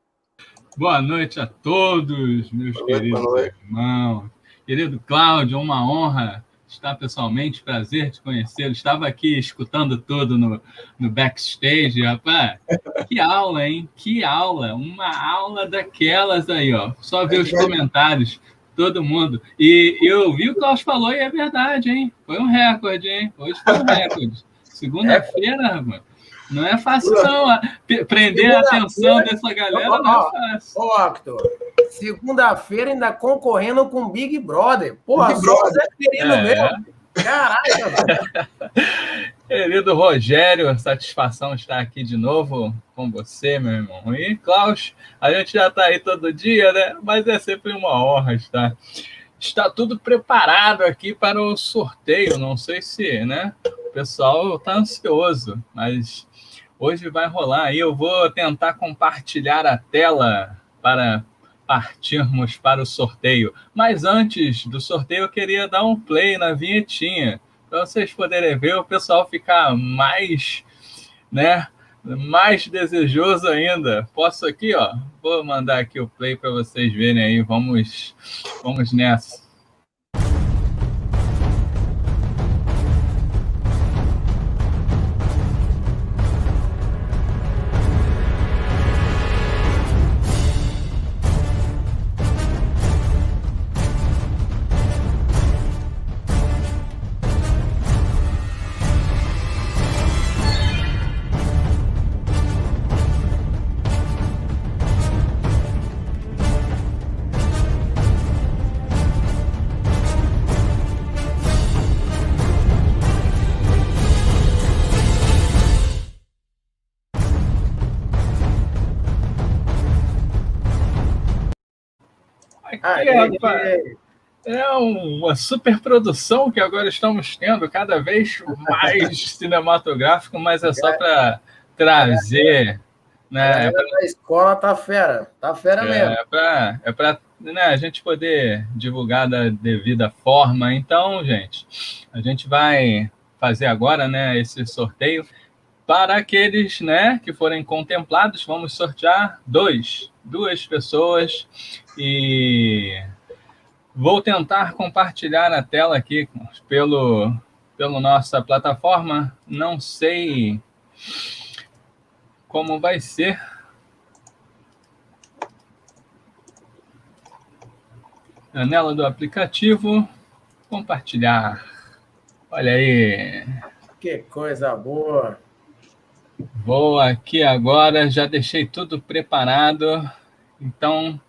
Boa noite a todos, meus queridos irmãos. Querido Cláudio, uma honra estar pessoalmente, prazer te conhecê-lo. Estava aqui escutando tudo no backstage, rapaz. Que aula, hein? Que aula! Uma aula daquelas aí, ó. Só ver os comentários, todo mundo. E eu vi o que o Cláudio falou e é verdade, hein? Foi um recorde, hein? Hoje foi um recorde. Segunda-feira, mano. Não é fácil, não. Prender a atenção dessa galera não é fácil. Octo, segunda-feira ainda concorrendo com Big Brother. Porra, só Zé querido mesmo. Caraca, Querido Rogério, satisfação estar aqui de novo com você, meu irmão. E, Klaus, a gente já está aí todo dia, né? Mas é sempre uma honra estar. Está tudo preparado aqui para o sorteio. Não sei se, né? O pessoal está ansioso, mas Hoje vai rolar aí. Eu vou tentar compartilhar a tela para partirmos para o sorteio. Mas antes do sorteio, eu queria dar um play na vinhetinha, para vocês poderem ver o pessoal ficar mais, né, mais desejoso ainda. Posso aqui, ó, vou mandar aqui o play para vocês verem aí. Vamos nessa. É uma super produção que agora estamos tendo, cada vez mais cinematográfico, mas é só para trazer, né? A escola tá fera mesmo. É para né, a gente poder divulgar da devida forma. Então, gente, a gente vai fazer agora, né, esse sorteio para aqueles, né, que forem contemplados. Vamos sortear duas pessoas e vou tentar compartilhar a tela aqui pelo nossa plataforma. Não sei como vai ser. Janela do aplicativo. Compartilhar. Olha aí. Que coisa boa. Vou aqui agora. Já deixei tudo preparado. Então,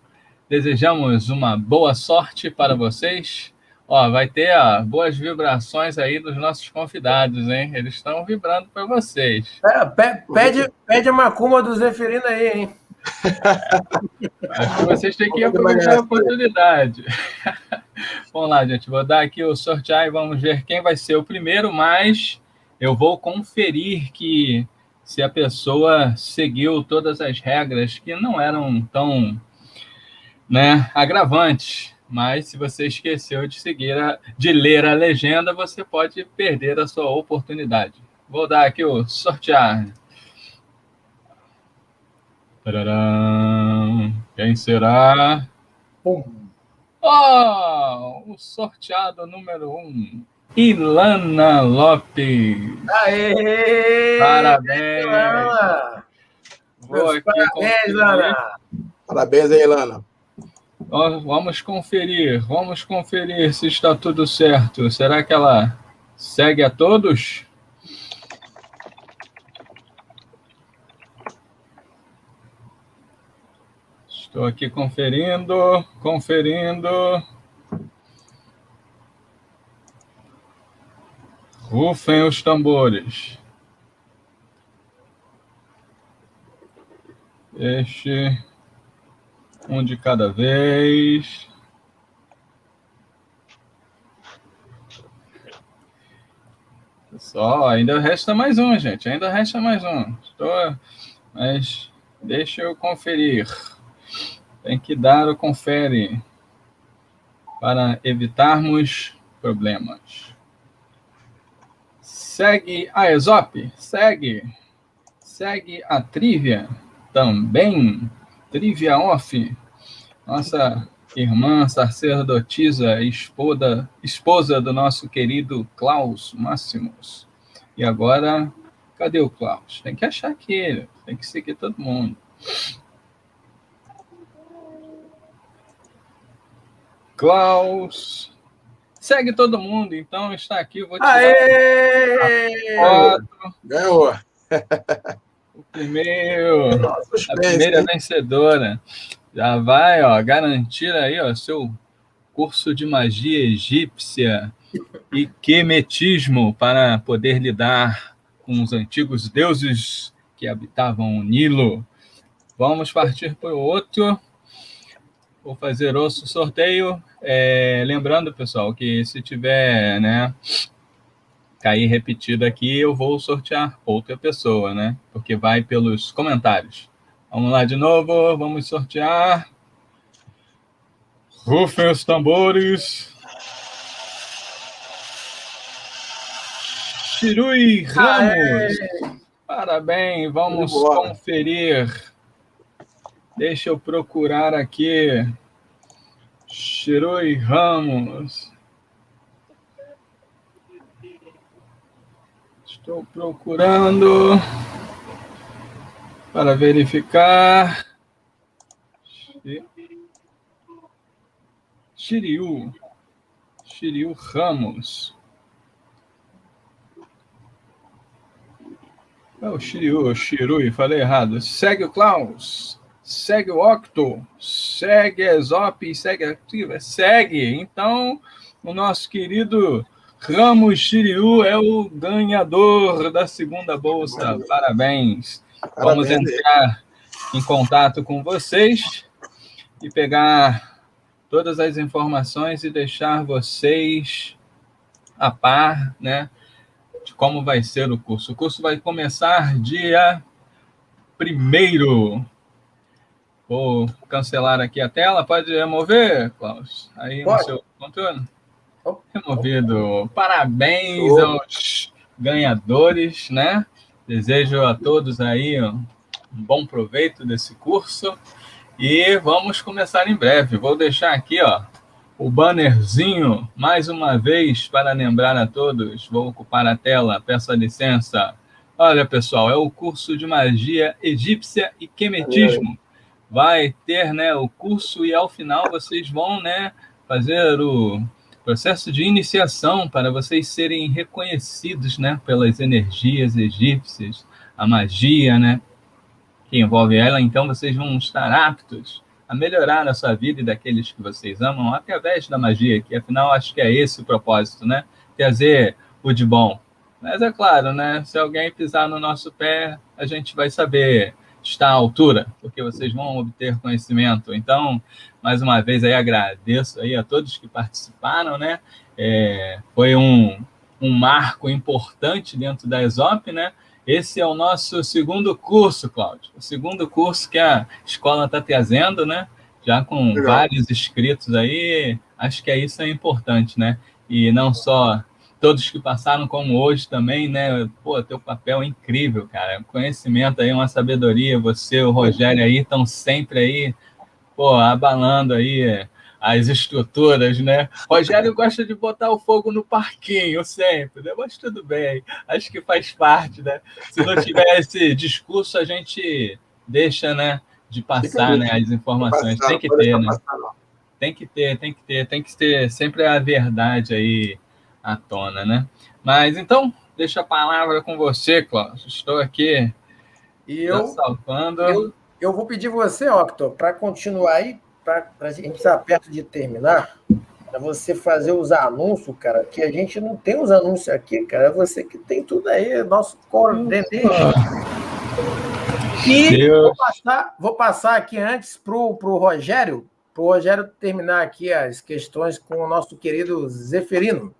desejamos uma boa sorte para vocês. Ó, vai ter boas vibrações aí dos nossos convidados, hein? Eles estão vibrando para vocês. Pede a macumba do Zeferino aí, hein? Acho que vocês têm que aproveitar a oportunidade. Vamos lá, gente. Vou dar aqui o sorteio e vamos ver quem vai ser o primeiro, mas eu vou conferir que se a pessoa seguiu todas as regras, que não eram tão, né, agravantes. Mas se você esqueceu de ler a legenda, você pode perder a sua oportunidade. Vou dar aqui o sortear. Tararam. Quem será? O sorteado número 1, Ilana Lopes. Aê! Parabéns! Parabéns, Ilana! Parabéns aí, Ilana. Vamos conferir se está tudo certo. Será que ela segue a todos? Estou aqui conferindo. Rufem os tambores. Um de cada vez. Pessoal, ainda resta mais um, gente. Mas deixa eu conferir. Tem que dar o confere para evitarmos problemas. Segue a Esope, segue a Trivia também, Trivia Off, nossa irmã sacerdotisa, esposa do nosso querido Klaus Máximos. E agora, cadê o Klaus? Tem que achar aqui, tem que seguir todo mundo. Klaus. Segue todo mundo, então está aqui. Vou tirar a foto. Ganhou. A primeira vencedora. Já vai, ó, garantir aí, ó, seu curso de magia egípcia e quemetismo para poder lidar com os antigos deuses que habitavam o Nilo. Vamos partir para o outro. Vou fazer outro sorteio. Lembrando, pessoal, que se tiver, né, cair repetido aqui, eu vou sortear outra pessoa, né? Porque vai pelos comentários. Vamos lá de novo, vamos sortear. Rufem os tambores. Chirui Ramos. Parabéns, vamos conferir. Deixa eu procurar aqui. Chirui Ramos. Estou procurando para verificar. Shiryu Ramos. É o Shirui, falei errado. Segue o Klaus, segue o Octo, segue a Exop, segue a Activa, segue. Então, o nosso querido Ramos Shiryu é o ganhador da segunda bolsa. Parabéns. Vamos entrar em contato com vocês e pegar todas as informações e deixar vocês a par, né, de como vai ser o curso. O curso vai começar dia 1º. Vou cancelar aqui a tela. Pode remover, Klaus? Aí no seu controle. Removido. Parabéns aos ganhadores, né? Desejo a todos aí um bom proveito desse curso e vamos começar em breve. Vou deixar aqui, ó, o bannerzinho mais uma vez para lembrar a todos. Vou ocupar a tela, peço a licença. Olha, pessoal, é o curso de magia egípcia e quemetismo. Vai ter, né, o curso e ao final vocês vão, né, fazer o processo de iniciação para vocês serem reconhecidos, né, pelas energias egípcias, a magia, né, que envolve ela. Então vocês vão estar aptos a melhorar a sua vida e daqueles que vocês amam através da magia, que afinal acho que é esse o propósito, né, trazer o de bom. Mas é claro, né, se alguém pisar no nosso pé, a gente vai saber estar à altura, porque vocês vão obter conhecimento. Então, mais uma vez, aí agradeço aí a todos que participaram, né? Foi um marco importante dentro da Exop, né? Esse é o nosso segundo curso, Cláudio. O segundo curso que a escola está trazendo, né? Já com vários inscritos aí, acho que isso é importante, né? E não só todos que passaram como hoje também, né? Pô, teu papel é incrível, cara. Conhecimento aí, uma sabedoria. Você, o Rogério aí, estão sempre aí, pô, abalando aí as estruturas, né? Rogério gosta de botar o fogo no parquinho sempre, né? Mas tudo bem, acho que faz parte, né? Se não tiver esse discurso, a gente deixa, né, de passar, né, as informações. Tem que ter, né? Tem que ter sempre a verdade aí à tona, né? Mas então, deixa a palavra com você, Klaus. Estou aqui salvando. Eu vou pedir você, Octo, para continuar aí, para a gente estar perto de terminar, para você fazer os anúncios, cara, que a gente não tem os anúncios aqui, cara. É você que tem tudo aí, nosso coordenador. E vou passar aqui antes para o Rogério terminar aqui as questões com o nosso querido Zeferino.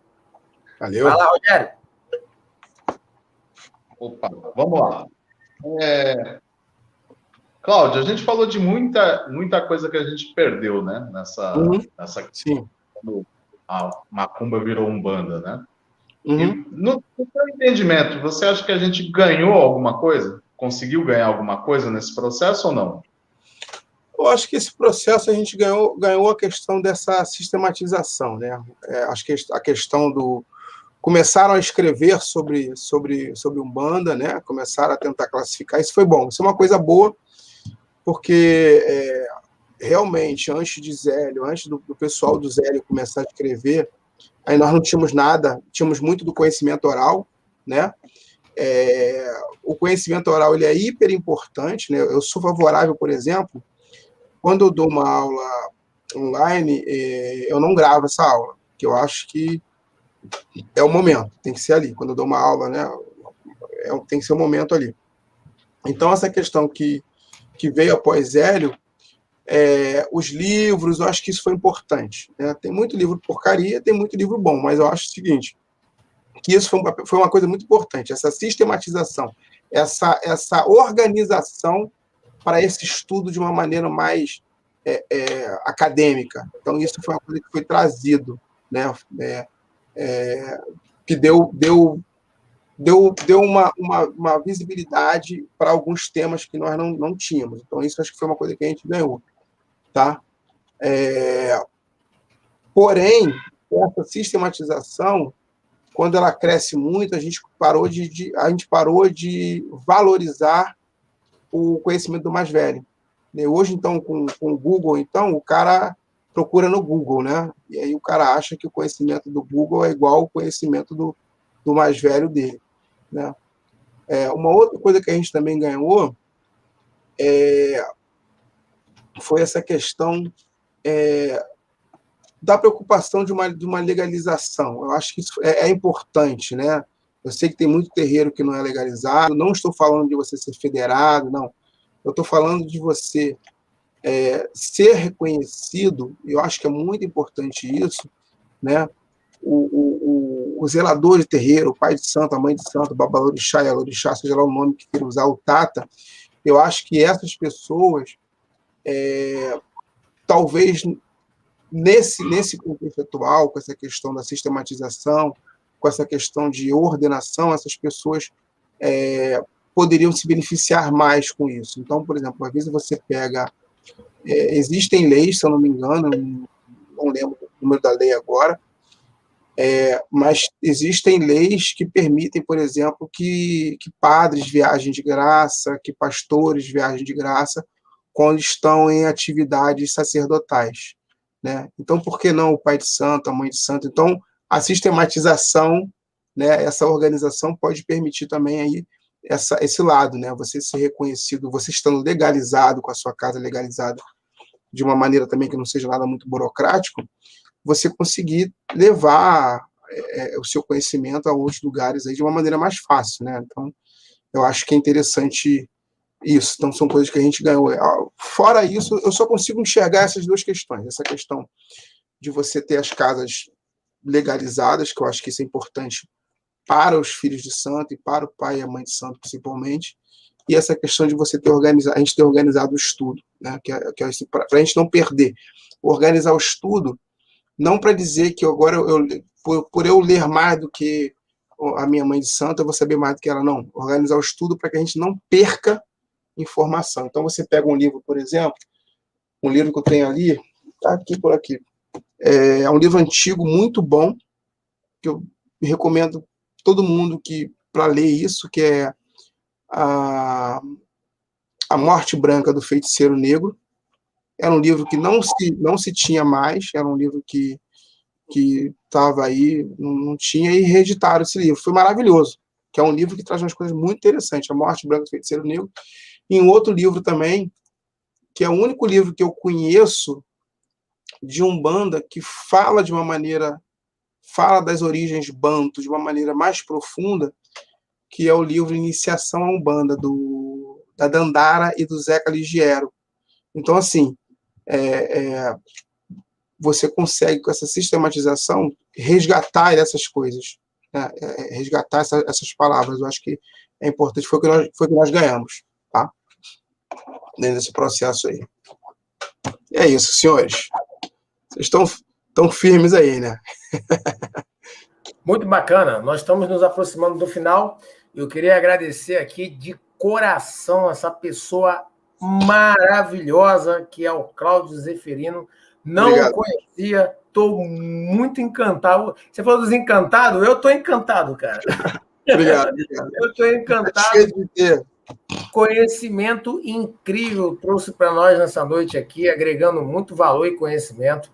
Valeu. Vai lá, Rogério. Opa, vamos lá. Cláudio, a gente falou de muita coisa que a gente perdeu, né? Nessa Sim. Quando a macumba virou umbanda, né? Uhum. E no seu entendimento, você acha que a gente ganhou alguma coisa? Conseguiu ganhar alguma coisa nesse processo ou não? Eu acho que esse processo a gente ganhou a questão dessa sistematização, né? Acho que a questão do... Começaram a escrever sobre Umbanda, né? Começaram a tentar classificar. Isso foi bom. Isso é uma coisa boa, porque realmente, antes de Zélio, antes do pessoal do Zélio começar a escrever, aí nós não tínhamos nada, tínhamos muito do conhecimento oral, né? O conhecimento oral ele é hiper importante, né? Eu sou favorável, por exemplo, quando eu dou uma aula online, eu não gravo essa aula, que eu acho que é o momento, tem que ser ali. Quando eu dou uma aula, né, tem que ser o momento ali. Então, essa questão que veio após Zélio, os livros, eu acho que isso foi importante, né? Tem muito livro porcaria, tem muito livro bom, mas eu acho o seguinte, que isso foi uma coisa muito importante, essa sistematização, essa organização para esse estudo de uma maneira mais acadêmica. Então, isso foi uma coisa que foi trazido, né? Que deu uma visibilidade para alguns temas que nós não tínhamos. Então, isso acho que foi uma coisa que a gente ganhou. Tá? Porém, essa sistematização, quando ela cresce muito, a gente parou de valorizar o conhecimento do mais velho. Hoje, então, com o Google, então, o cara procura no Google, né? E aí o cara acha que o conhecimento do Google é igual ao conhecimento do mais velho dele, né? Uma outra coisa que a gente também ganhou foi essa questão da preocupação de uma legalização. Eu acho que isso é importante, né? Eu sei que tem muito terreiro que não é legalizado, não estou falando de você ser federado, não. Eu estou falando de você ser reconhecido, eu acho que é muito importante isso, né? O zelador de terreiro, o pai de santo, a mãe de santo, o babalorixá, yalorixá, seja lá o nome que queira usar, o tata, eu acho que essas pessoas, talvez nesse contexto atual, com essa questão da sistematização, com essa questão de ordenação, essas pessoas poderiam se beneficiar mais com isso. Então, por exemplo, às vezes você pega... existem leis, se eu não me engano, não lembro o número da lei agora, mas existem leis que permitem, por exemplo, que padres viajem de graça, que pastores viajem de graça quando estão em atividades sacerdotais, né? Então, por que não o pai de santo, a mãe de santo? Então, a sistematização, né, essa organização pode permitir também aí esse lado, né? Você ser reconhecido, você estando legalizado, com a sua casa legalizada, de uma maneira também que não seja nada muito burocrático, você conseguir levar o seu conhecimento a outros lugares aí de uma maneira mais fácil, né? Então, eu acho que é interessante isso. Então, são coisas que a gente ganhou. Fora isso, eu só consigo enxergar essas duas questões. Essa questão de você ter as casas legalizadas, que eu acho que isso é importante para os filhos de santo e para o pai e a mãe de santo, principalmente, e essa questão de você a gente ter organizado o estudo, né? Para a gente não perder. Organizar o estudo, não para dizer que agora, por eu ler mais do que a minha mãe de santo, eu vou saber mais do que ela, não. Organizar o estudo para que a gente não perca informação. Então, você pega um livro, por exemplo, um livro que eu tenho ali, está aqui por aqui. É um livro antigo, muito bom, que eu recomendo todo mundo para ler isso, que é A Morte Branca do Feiticeiro Negro. Era um livro que não se tinha mais, era um livro que estava aí, não tinha, e reeditaram esse livro. Foi maravilhoso, que é um livro que traz umas coisas muito interessantes, A Morte Branca do Feiticeiro Negro. E um outro livro também, que é o único livro que eu conheço de Umbanda que fala das origens banto de uma maneira mais profunda, que é o livro Iniciação à Umbanda, da Dandara e do Zeca Ligiero. Então, assim, você consegue, com essa sistematização, resgatar essas coisas, né? Resgatar essas palavras. Eu acho que é importante, foi o que nós ganhamos, tá? Nesse processo aí. É isso, senhores. Vocês estão firmes aí, né? Muito bacana. Nós estamos nos aproximando do final. Eu queria agradecer aqui de coração essa pessoa maravilhosa que é o Cláudio Zeferino. Não o conhecia, estou muito encantado. Você falou dos encantados? Eu estou encantado, cara. Obrigado. Eu estou encantado. Conhecimento incrível trouxe para nós nessa noite aqui, agregando muito valor e conhecimento.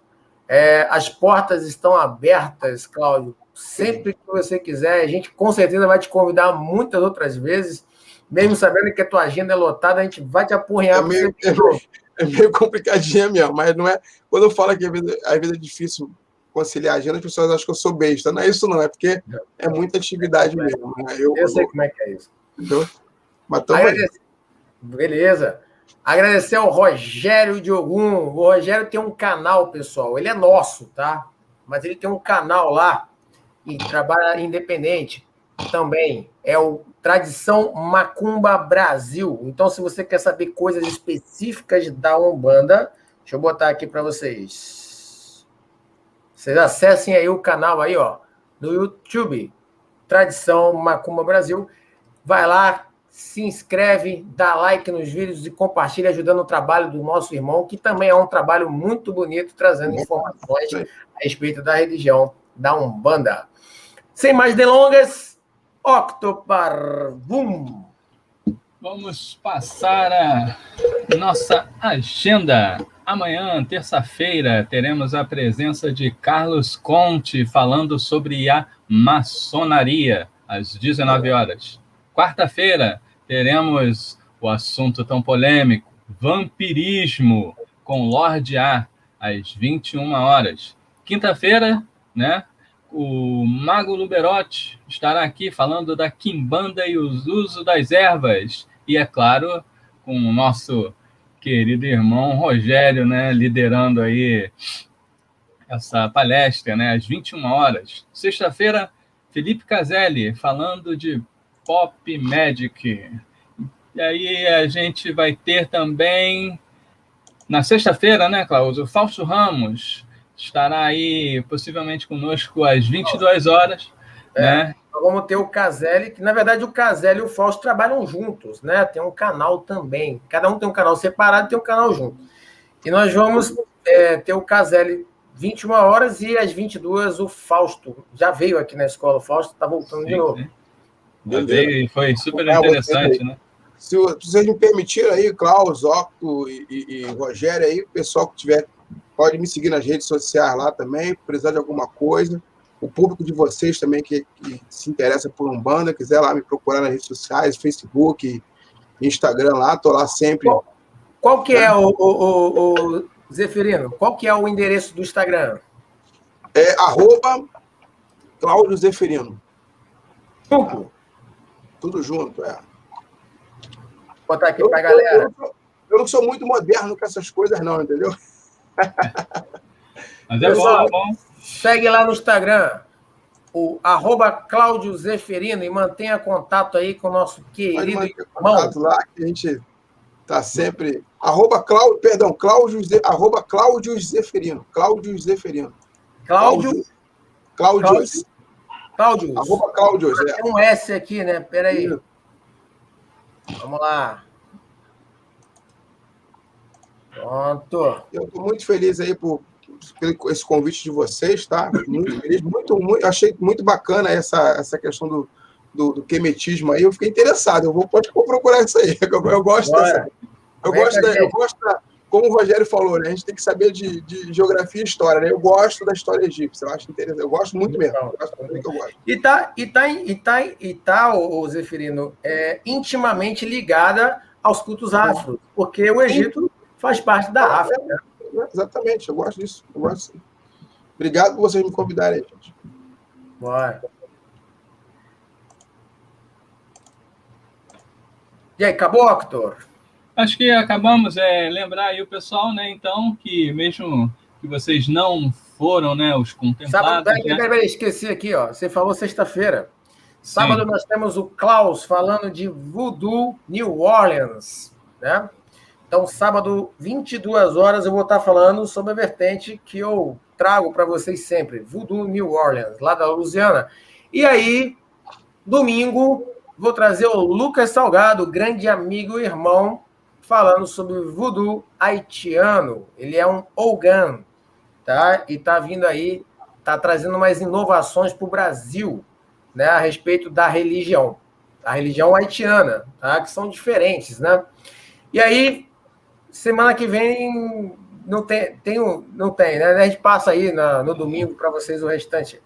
As portas estão abertas, Cláudio. Sempre que você quiser, a gente com certeza vai te convidar muitas outras vezes, mesmo sabendo que a tua agenda é lotada, a gente vai te apurrear. É meio complicadinha mesmo, mas não é. Quando eu falo que às vezes é difícil conciliar a agenda, as pessoas acham que eu sou besta. Não é isso, não, é porque é muita atividade mesmo. Né? Eu sei como é que é isso. Entendeu? Mas beleza. Agradecer ao Rogério Diogum. O Rogério tem um canal, pessoal. Ele é nosso, tá? Mas ele tem um canal lá e trabalha independente também. É o Tradição Macumba Brasil. Então, se você quer saber coisas específicas da Umbanda, deixa eu botar aqui para vocês. Vocês acessem aí o canal aí, ó, no YouTube, Tradição Macumba Brasil. Vai lá, se inscreve, dá like nos vídeos e compartilha, ajudando o trabalho do nosso irmão, que também é um trabalho muito bonito, trazendo informações a respeito da religião da Umbanda. Sem mais delongas, Octoparvum. Vamos passar a nossa agenda. Amanhã, terça-feira, teremos a presença de Carlos Conte falando sobre a maçonaria, às 19 horas. Quarta-feira, teremos o assunto tão polêmico, vampirismo, com Lorde A, às 21 horas. Quinta-feira, né, o Mago Luberotti estará aqui falando da quimbanda e o uso das ervas. E, é claro, com o nosso querido irmão Rogério, né, liderando aí essa palestra, né, às 21 horas. Sexta-feira, Felipe Caselli falando de Pop Magic. E aí a gente vai ter também, na sexta-feira, né, Cláudio, o Fausto Ramos estará aí possivelmente conosco às 22 horas. Né? Nós vamos ter o Caselli, que na verdade o Caselli e o Fausto trabalham juntos, né? Tem um canal também. Cada um tem um canal separado e tem um canal junto. E nós vamos ter o Caselli 21 horas e às 22 o Fausto. Já veio aqui na escola, o Fausto está voltando de novo. Já veio e foi super interessante, né? Se vocês me permitirem aí, Klaus, Octo e Rogério aí, o pessoal que tiver, pode me seguir nas redes sociais lá também, precisar de alguma coisa. O público de vocês também que se interessa por Umbanda, quiser lá me procurar nas redes sociais, Facebook, Instagram lá, tô lá sempre. Qual que é o Zeferino? Qual que é o endereço do Instagram? É @Cláudio Zeferino. Tudo junto, é. Vou botar aqui pra galera. Eu não sou muito moderno com essas coisas não, entendeu? Mas é bom. Segue lá no Instagram, o @Cláudio Zeferino, e mantenha contato aí com o nosso querido irmão. Lá que a gente tá sempre... Cláudio Zeferino. Cláudio Zeferino. Cláudio. Cláudio. Cláudio. Tem um S aqui, né? Peraí. Vamos lá. Pronto. Eu estou muito feliz aí por esse convite de vocês, tá? Muito feliz, muito, achei muito bacana essa questão do quemetismo aí. Eu fiquei interessado. Eu vou procurar isso aí. Eu gosto dessa. Eu gosto da, como o Rogério falou, né? A gente tem que saber de geografia e história, né? Eu gosto da história egípcia. Eu acho interessante. Eu gosto muito mesmo. Eu gosto. E tá, o Zeferino, intimamente ligada aos cultos afros, porque o Egito faz parte da África. Exatamente, eu gosto disso. Obrigado por vocês me convidarem, gente. Bora. E aí, acabou, Octor? Acho que acabamos. Lembrar aí o pessoal, né, então, que mesmo que vocês não foram, né, os contemplados... Peraí, esqueci aqui, ó. Você falou sexta-feira. Sábado nós temos o Klaus falando de Voodoo New Orleans, né? Então, sábado, 22 horas, eu vou estar falando sobre a vertente que eu trago para vocês sempre, Voodoo New Orleans, lá da Louisiana. E aí, domingo, vou trazer o Lucas Salgado, grande amigo e irmão, falando sobre Voodoo haitiano. Ele é um Ogan, tá? E está vindo aí, está trazendo mais inovações para o Brasil, né, a respeito da religião. A religião haitiana, tá? Que são diferentes, né? E aí... Semana que vem não tem, né? A gente passa aí no domingo para vocês o restante.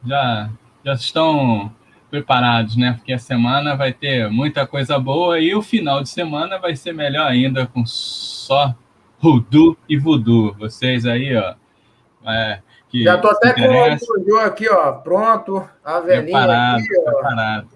Já estão preparados, né? Porque a semana vai ter muita coisa boa e o final de semana vai ser melhor ainda com só Hoodoo e Voodoo. Vocês aí, ó. Que já tô até com o aqui, ó, pronto. A velhinha preparado, aqui, ó. Preparado.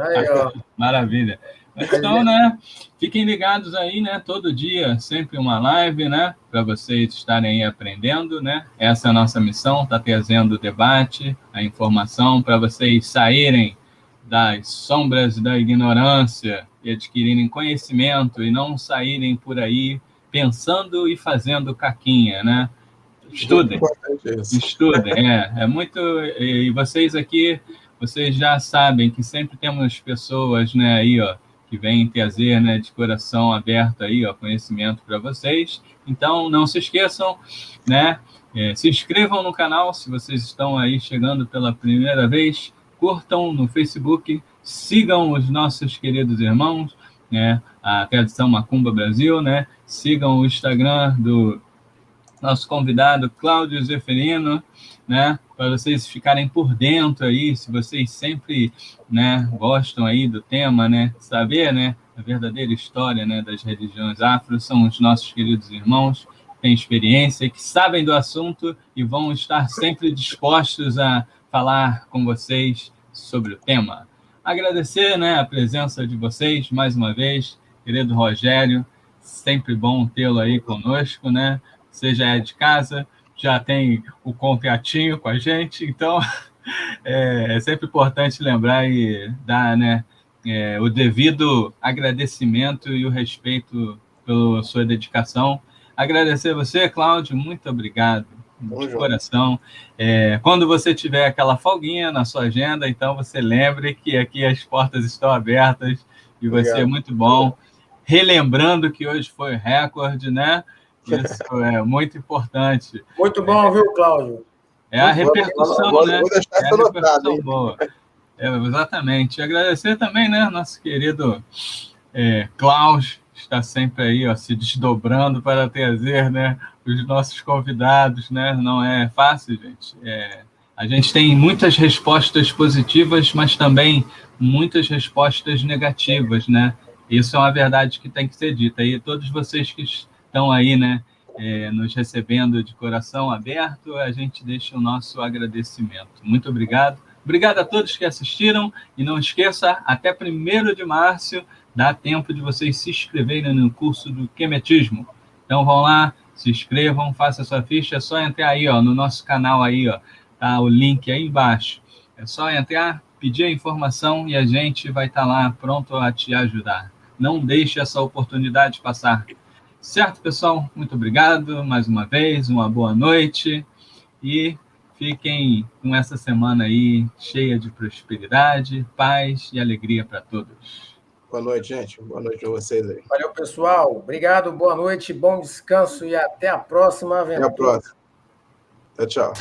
Aí, ó. Maravilha. Então, né, fiquem ligados aí, né, todo dia, sempre uma live, né, para vocês estarem aí aprendendo, né, essa é a nossa missão, tá trazendo o debate, a informação, para vocês saírem das sombras da ignorância e adquirirem conhecimento e não saírem por aí pensando e fazendo caquinha, né, estudem, é muito, e vocês aqui, vocês já sabem que sempre temos pessoas, né, aí, ó, que vem trazer, né, de coração aberto aí, ó, conhecimento para vocês. Então, não se esqueçam, né, se inscrevam no canal se vocês estão aí chegando pela primeira vez, curtam no Facebook, sigam os nossos queridos irmãos, né, a Tradição Macumba Brasil, né, sigam o Instagram do nosso convidado Cláudio Zeferino, né, para vocês ficarem por dentro aí, se vocês sempre, né, gostam aí do tema, né, saber, né, a verdadeira história, né, das religiões afro, são os nossos queridos irmãos que têm experiência, que sabem do assunto e vão estar sempre dispostos a falar com vocês sobre o tema. Agradecer, né, a presença de vocês mais uma vez, querido Rogério, sempre bom tê-lo aí conosco, né? Você já é de casa, já tem o contratinho com a gente, então é sempre importante lembrar e dar, né, o devido agradecimento e o respeito pela sua dedicação. Agradecer você, Cláudio, muito obrigado, de coração. Quando você tiver aquela folguinha na sua agenda, então você lembre que aqui as portas estão abertas e vai ser muito bom. Relembrando que hoje foi recorde, né? Isso é muito importante. Muito bom, viu, Cláudio? A repercussão, né? É a repercussão boa. Exatamente. Agradecer também, né, nosso querido Klaus, que está sempre aí, ó, se desdobrando para trazer, né, os nossos convidados, né? Não é fácil, gente. A gente tem muitas respostas positivas, mas também muitas respostas negativas, né? Isso é uma verdade que tem que ser dita. E todos vocês que estão aí, né, nos recebendo de coração aberto, a gente deixa o nosso agradecimento. Muito obrigado. Obrigado a todos que assistiram e não esqueça, até 1º de março, dá tempo de vocês se inscreverem no curso do Kemetismo. Então vão lá, se inscrevam, façam a sua ficha, é só entrar aí, ó, no nosso canal aí, ó, tá o link aí embaixo. É só entrar, pedir a informação e a gente vai estar lá pronto a te ajudar. Não deixe essa oportunidade passar. Certo, pessoal? Muito obrigado mais uma vez, uma boa noite e fiquem com essa semana aí cheia de prosperidade, paz e alegria para todos. Boa noite, gente. Boa noite a vocês aí. Valeu, pessoal. Obrigado, boa noite, bom descanso e até a próxima aventura. Até a próxima. Tchau, tchau.